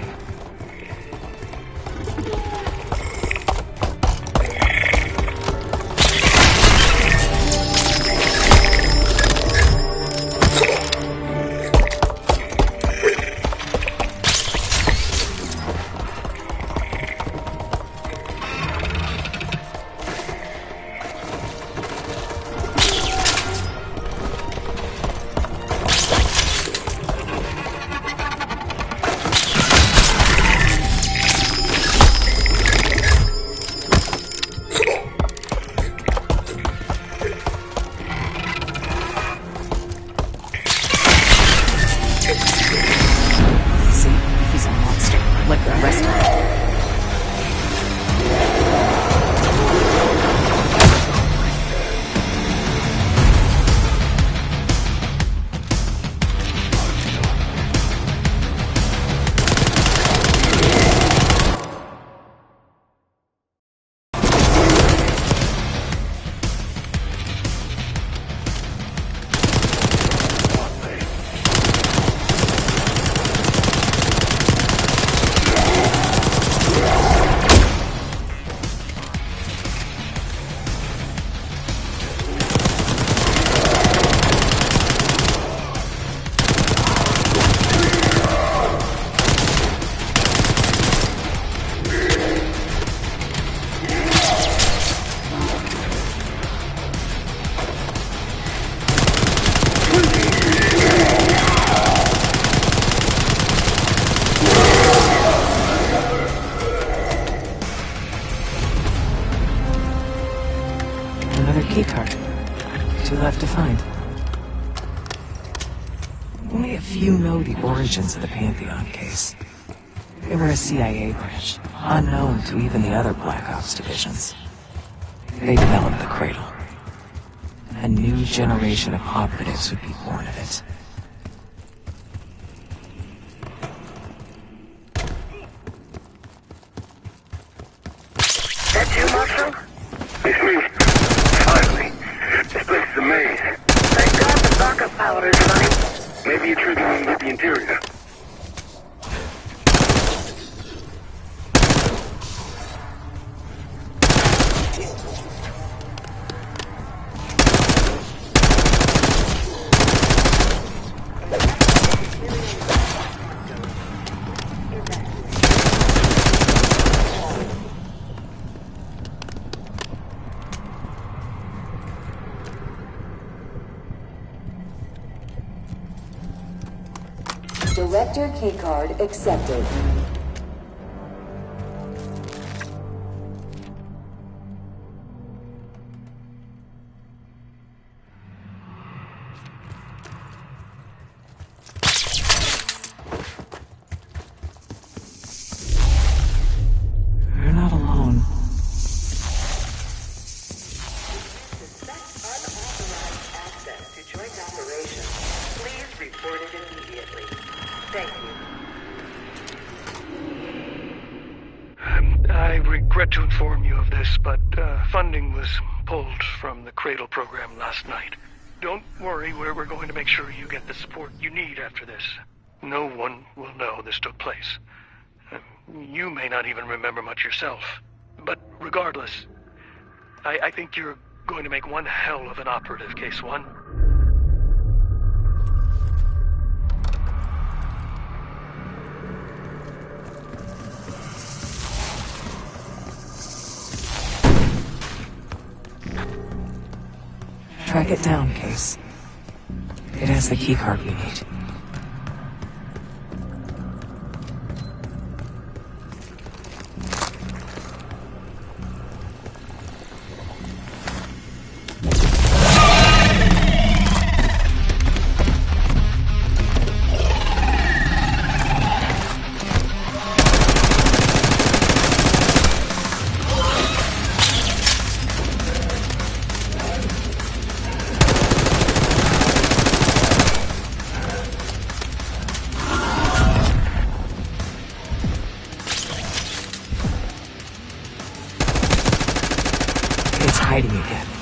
Keycard. 2 left to find. Only a few know the origins of the Pantheon case. They were a CIA branch, unknown to even the other Black Ops divisions. They developed the Cradle. A new generation of operatives would be born of it. That you, Marshal? It's me. Finally. This place is a maze. Thank God the backup power is running. Maybe a trigger can get the interior. Director keycard accepted. You're not alone. Suspect unauthorized access to joint operation. Please report it immediately. Thank you. I regret to inform you of this, but funding was pulled from the Cradle program last night. Don't worry, we're going to make sure you get the support you need after this. No one will know this took place. You may not even remember much yourself. But regardless, I think you're going to make one hell of an operative, Case 1. Track it down, Case. It has the keycard we need. hiding again.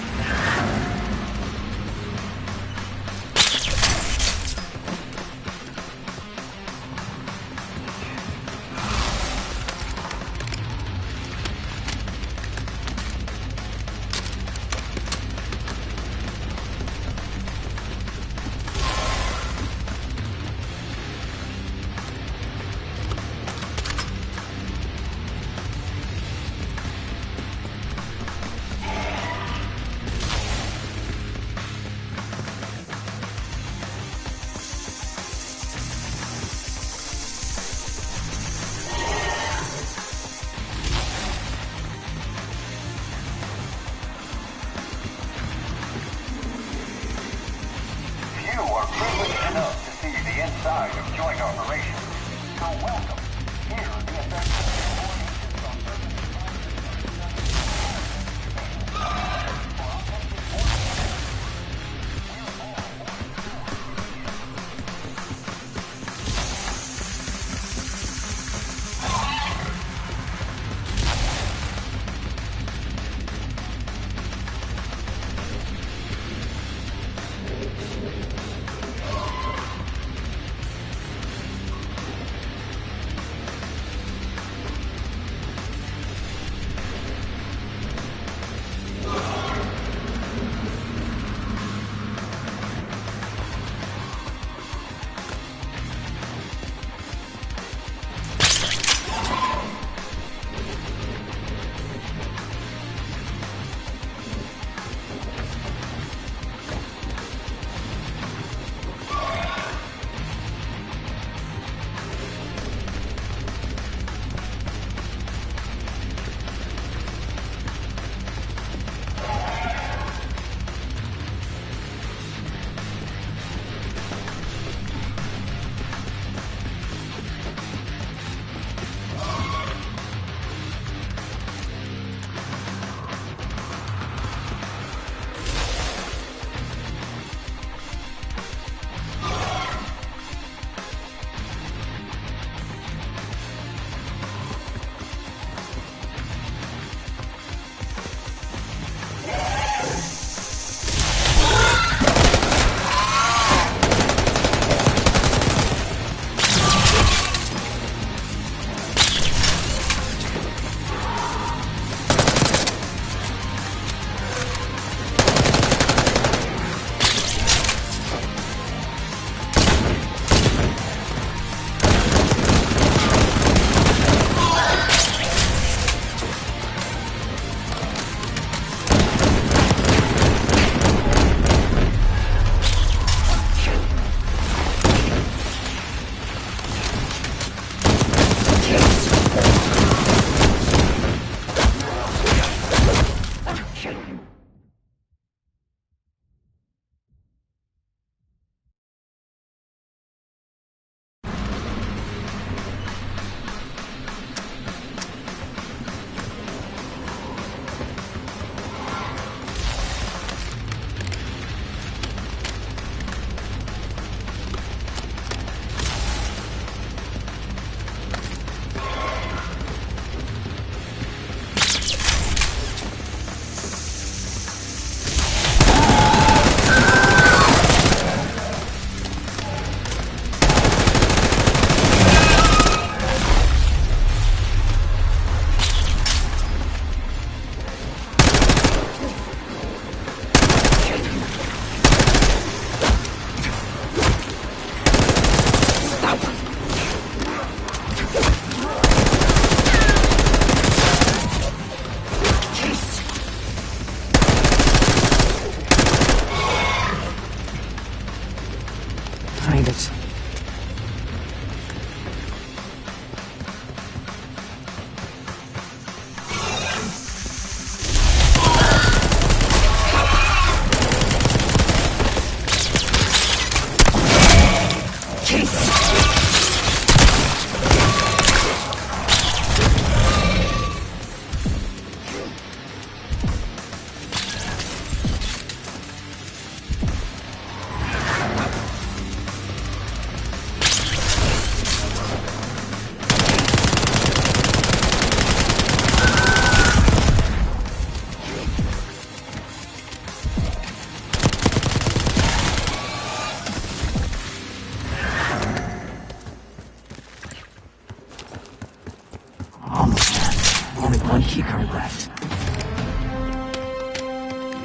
Only one keycard left.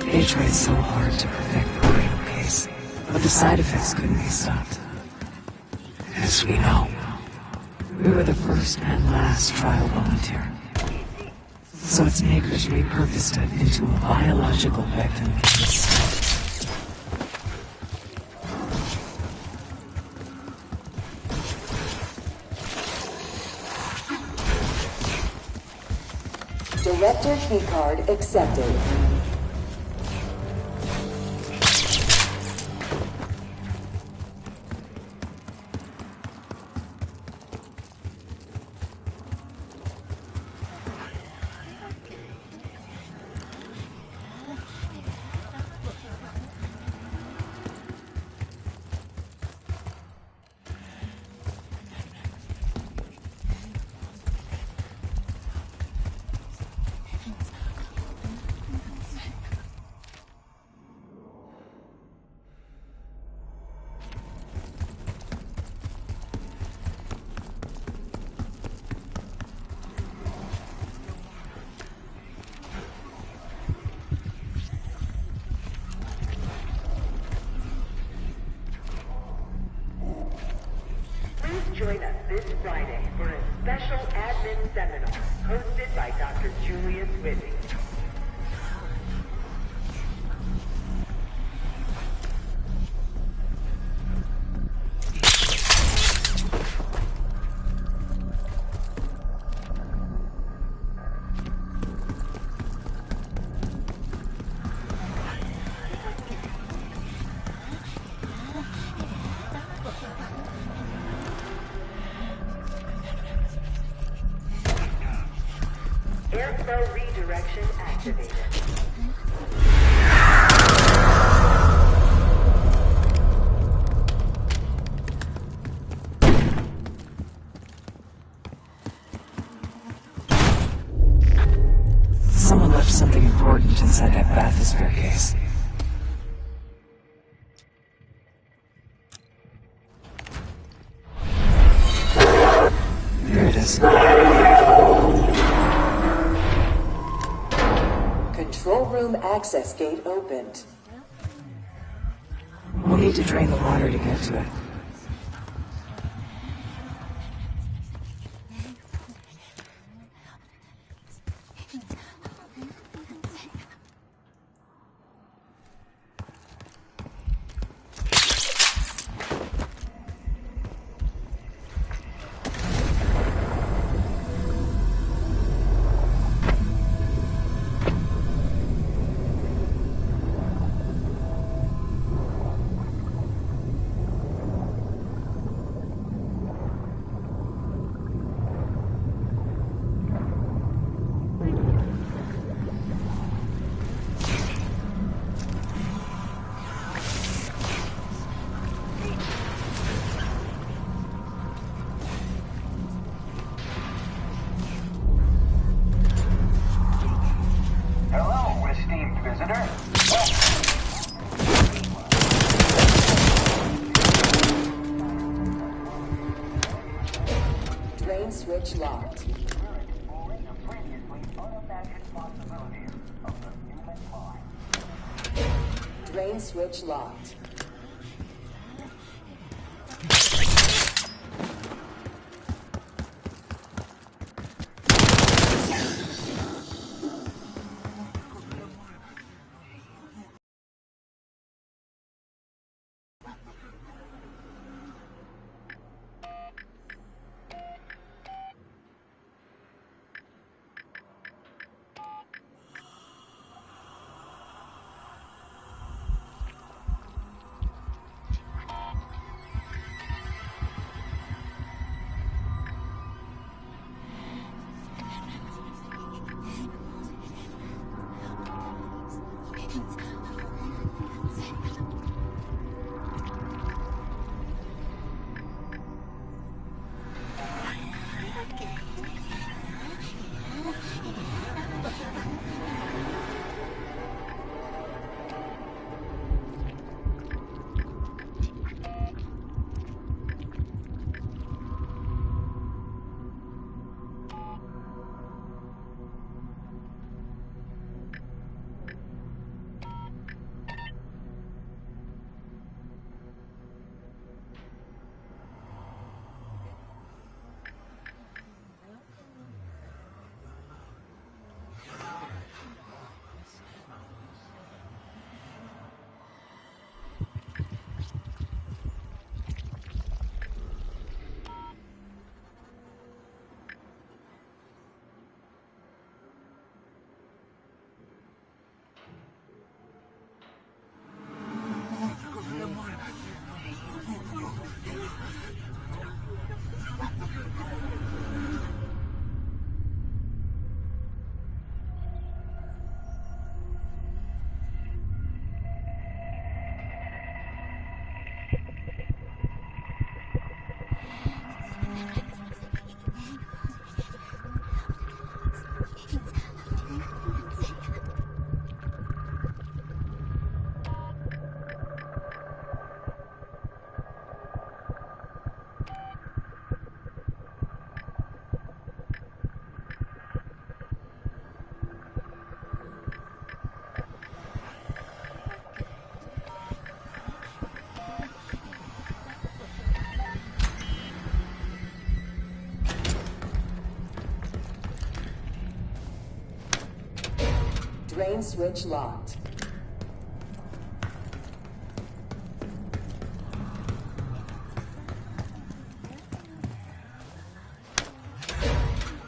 They tried so hard to perfect the cradle case, but the side effects couldn't be stopped. As we know, we were the first and last trial volunteer. So its makers repurposed it into a biological victim case. Director keycard accepted. Join us this Friday for a special admin seminar hosted by Dr. Julius Whitty. Airflow redirection activated. Someone left something important inside that bathysphere case. Here it is. Control room access gate opened. We'll need to drain the water to get to it. Hello, esteemed visitor. Drain switch locked. Drain switch locked. Drain switch locked.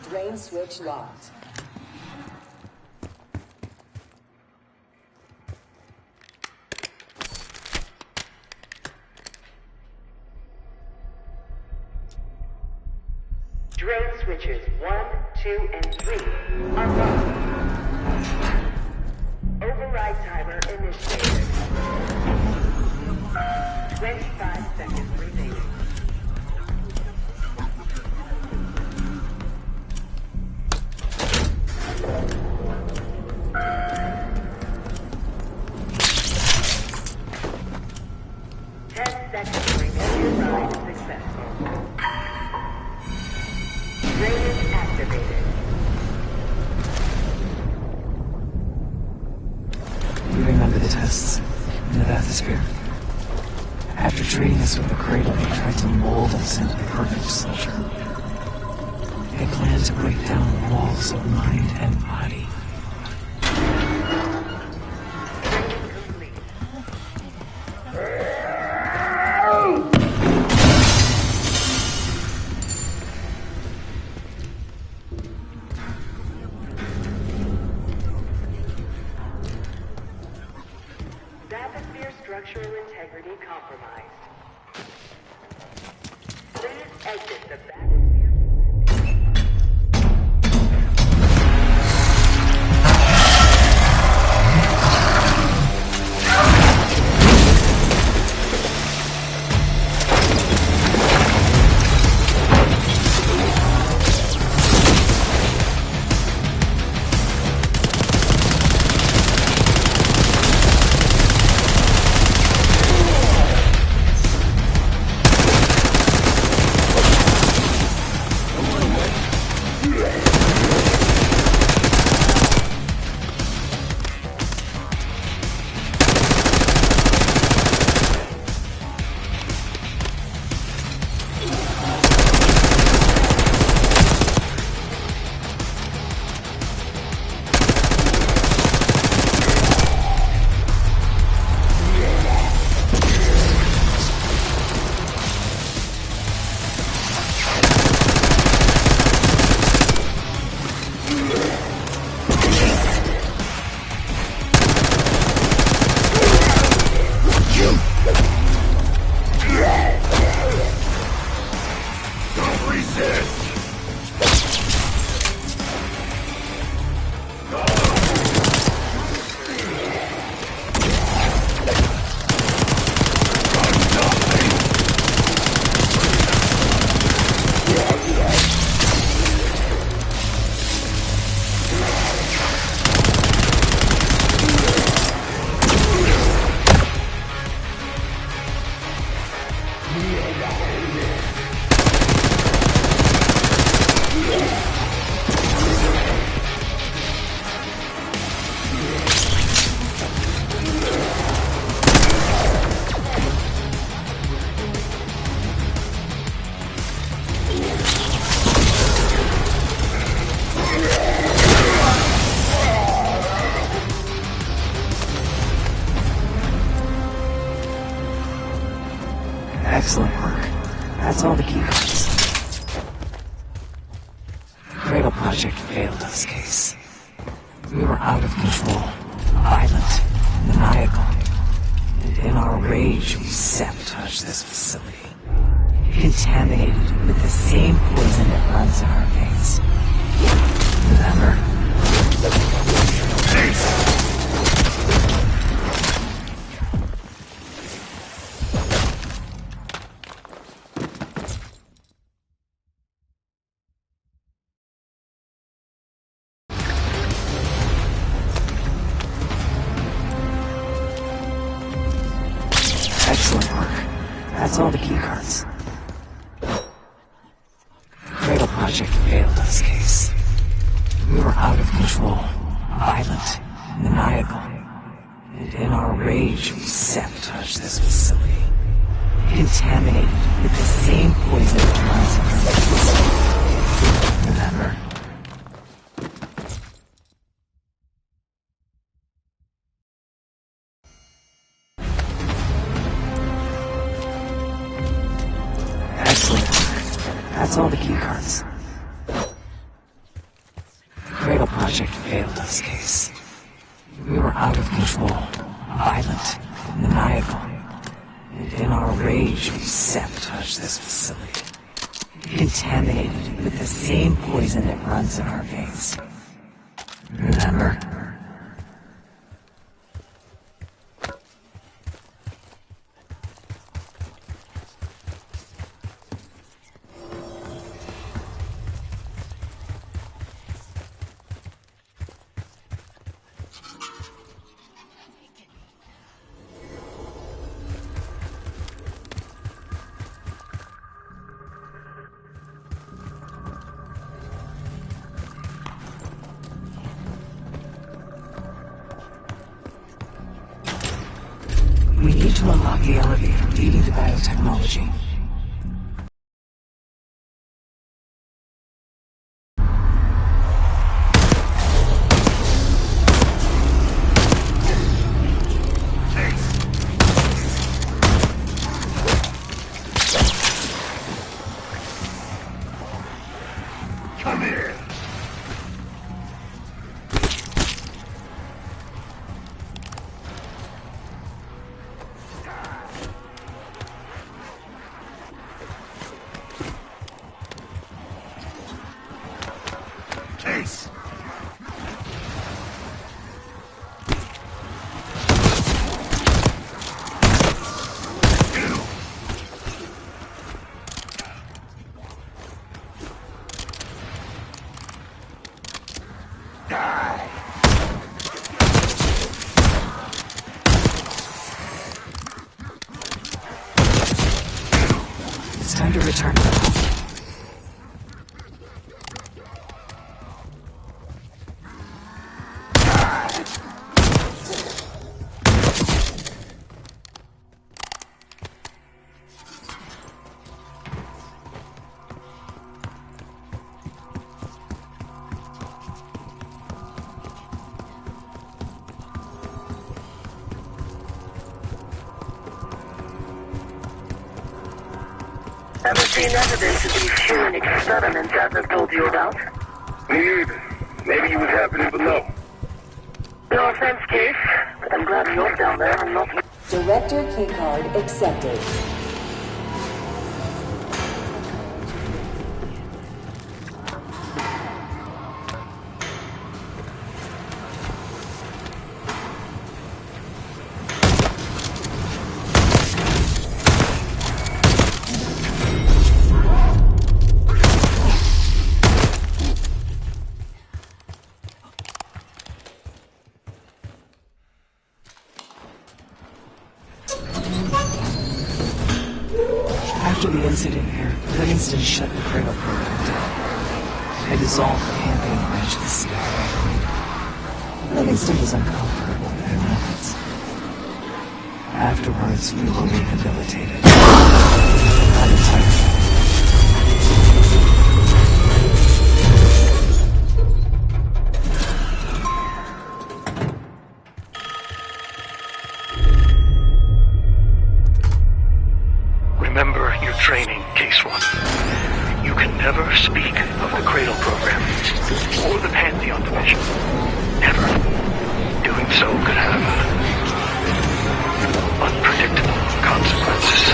Drain switch locked. Drain switches 1, 2, and 3 are locked. Override timer initiated. 25 seconds remaining. After treating us with the cradle, they tried to mold us into the perfect soldier. They planned to break down the walls of mind and body. Structural integrity compromised. Please exit the bathysphere. Excellent work. That's all the key cards. The Cradle Project failed in this case. We were out of control, violent, maniacal. And in our rage, we sabotaged this facility. Contaminated with the same poison that runs in our veins. Remember? Excellent work. That's all the key cards. The Cradle Project failed in this case. We were out of control, violent, maniacal. And in our rage, we sabotaged this facility. Contaminated with the same poison that runs in our veins. Remember? That's all the keycards. The Cradle Project failed us, Case. We were out of control, violent, maniacal. And in our rage, we sabotaged this facility. Contaminated it with the same poison that runs in our veins. Remember? We need to unlock the elevator leading to biotechnology. Come here. Case. Die. It's time to return to the home. Ever seen evidence of these human experiments Adler told you about? Me either. Maybe he was happening below. No offense, Case, but I'm glad you're down there and not... Director keycard accepted. After the incident here, Livingston shut the Cradle program down. I dissolved the Pantheon branch of the CIA. Livingston was uncomfortable with their methods. Afterwards, we were rehabilitated. Not entirely. Remember your training, Case 1. You can never speak of the Cradle program or the Pantheon division. Never. Doing so could have unpredictable consequences.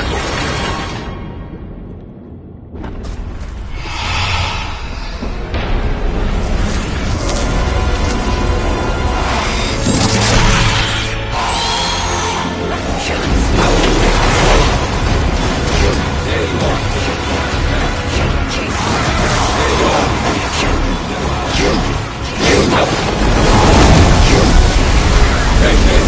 Hey,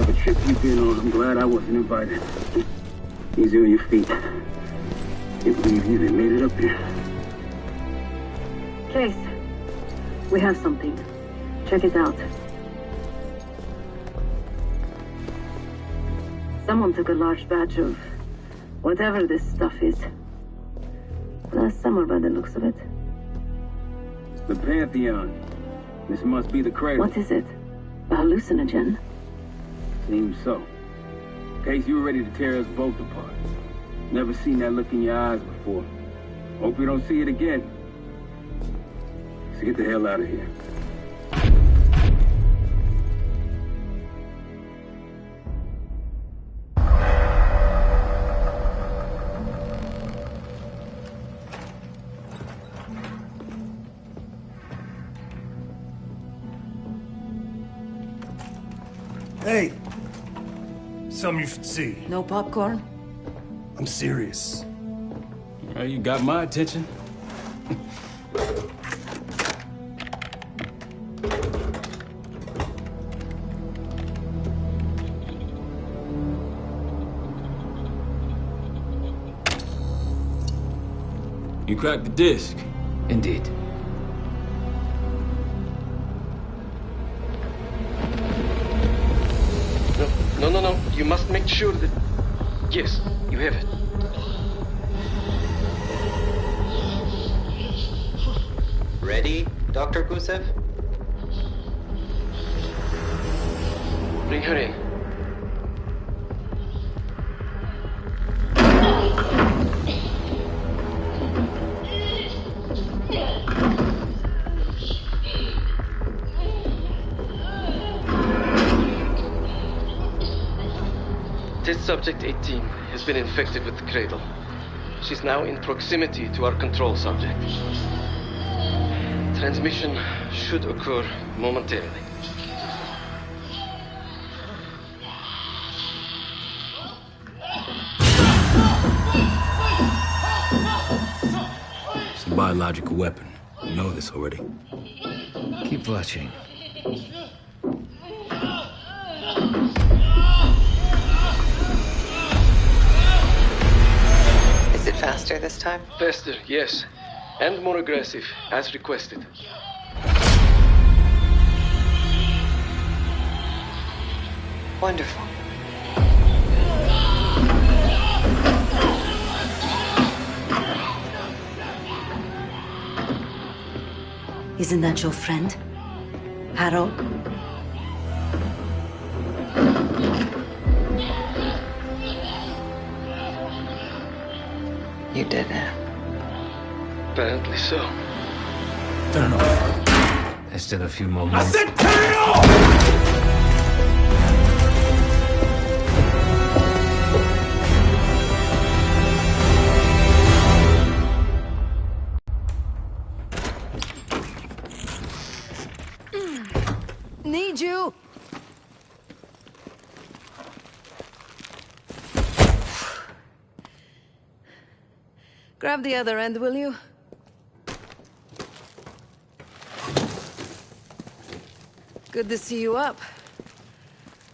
of a trip you've been on, I'm glad I wasn't invited. Easy on your feet. Can't believe you even made it up here. Case. We have something. Check it out. Someone took a large batch of whatever this stuff is. Last summer by the looks of it. The Pantheon. This must be the cradle. What is it? A hallucinogen? Seems so. Case, you were ready to tear us both apart. Never seen that look in your eyes before. Hope you don't see it again. So get the hell out of here. Hey! Something you should see. No popcorn? I'm serious. Well, you got my attention. You cracked the disc. Indeed. No. You must make sure that... Yes, you have it. Ready, Dr. Gusev? Bring her in. Test subject 18 has been infected with the cradle. She's now in proximity to our control subject. Transmission should occur momentarily. It's a biological weapon. You know this already. Keep watching. Is it faster this time? Faster, yes. And more aggressive, as requested. Wonderful. Isn't that your friend? Harrow? You did it. Apparently so. Turn off. There's still a few more minutes. I said turn it off! Need you. Grab the other end, will you? Good to see you up.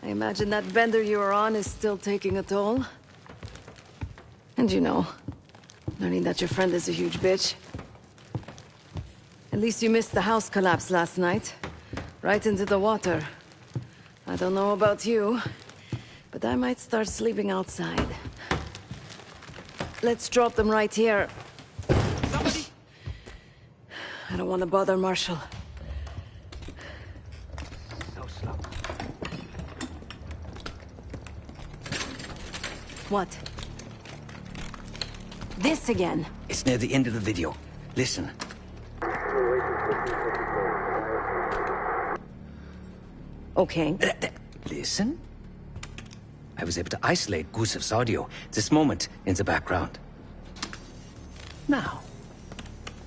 I imagine that bender you were on is still taking a toll. And you know, learning that your friend is a huge bitch. At least you missed the house collapse last night. Right into the water. I don't know about you, but I might start sleeping outside. Let's drop them right here. Somebody! I don't want to bother Marshall. So slow. What? This again? It's near the end of the video. Listen. Okay. Listen. I was able to isolate Gusev's audio. This moment in the background. Now.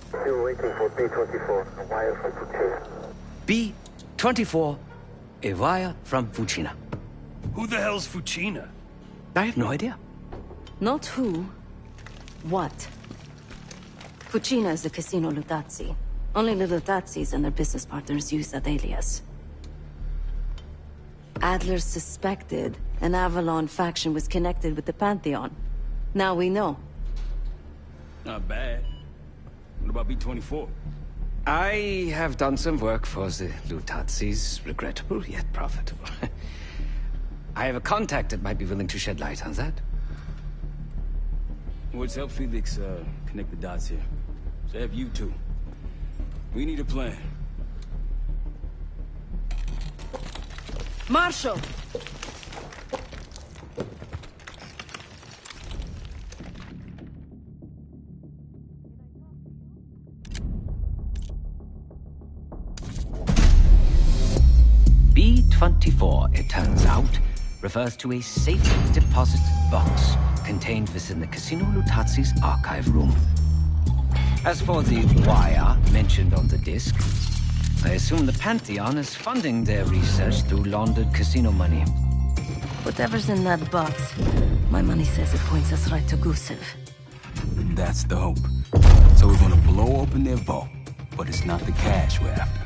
Still waiting for B-24, a wire from Fucina. B-24, a wire from Fucina. Who the hell's Fucina? I have no idea. Not who. What? Fucina is the Casino Lutazzi. Only the Lutazzis and their business partners use that alias. Adler suspected an Avalon faction was connected with the Pantheon. Now we know. Not bad. What about B-24? I have done some work for the Lutazis, regrettable yet profitable. I have a contact that might be willing to shed light on that. Let's help Felix connect the dots here. So have you two. We need a plan. Marshal! B-24, it turns out, refers to a safe deposit box contained within the Casino Lutazi's archive room. As for the wire mentioned on the disc, I assume the Pantheon is funding their research through laundered casino money. Whatever's in that box, my money says it points us right to Gusev. That's the hope. So we're gonna blow open their vault, but it's not the cash we're after.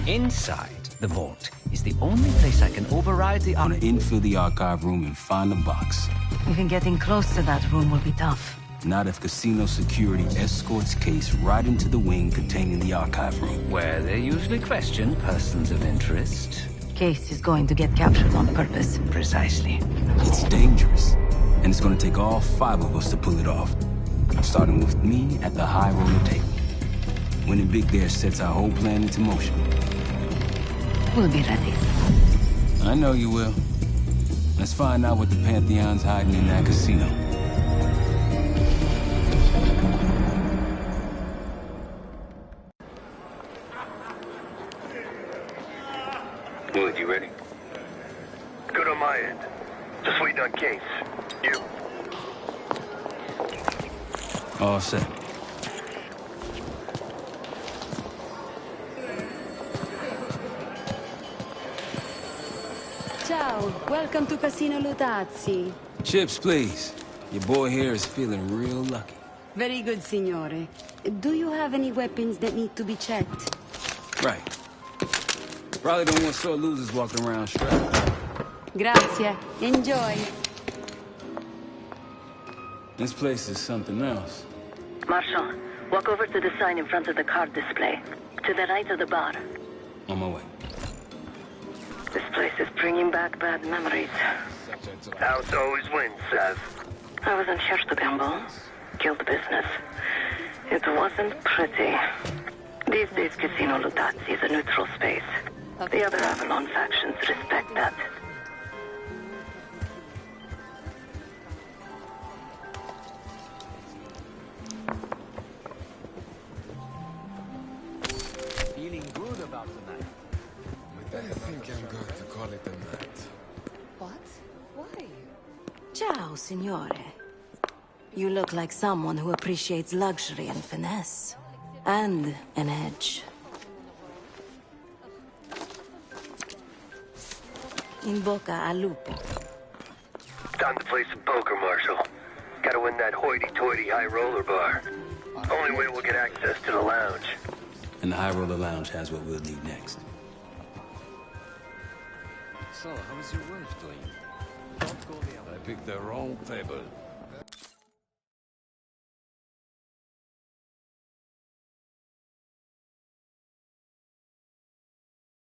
Inside the vault is the only place I can override the... I'm gonna infill the archive room and find the box. Even getting close to that room will be tough. Not if casino security escorts Case right into the wing containing the archive room. Where they usually question persons of interest. Case is going to get captured on purpose. Precisely. It's dangerous, and it's gonna take all 5 of us to pull it off. Starting with me at the high roller table. Winning big there sets our whole plan into motion. We'll be ready. I know you will. Let's find out what the Pantheon's hiding in that casino. Wood, you ready? Good on my end. Just waiting on Case. You? All set. Ciao, welcome to Casino Lutazzi. Chips, please. Your boy here is feeling real lucky. Very good, signore. Do you have any weapons that need to be checked? Right. Probably don't want sore losers walking around strapped. Grazie. Enjoy. This place is something else. Marshal, walk over to the sign in front of the card display. To the right of the bar. On my way. This place is bringing back bad memories. House always wins, Sav. I was in church to gamble. Guild business. It wasn't pretty. These days, Casino Lutazzi is a neutral space. The other Avalon factions respect that. Feeling good about the night. I think I'm going to call it a night. What? Why? Ciao, signore. You look like someone who appreciates luxury and finesse. And an edge. In bocca al lupo. Time to play some poker, Marshal. Gotta win that hoity-toity high roller bar. Only way we'll get access to the lounge. And the High Roller Lounge has what we'll need next. So, how is your wife doing? Don't go the other. I picked the wrong table.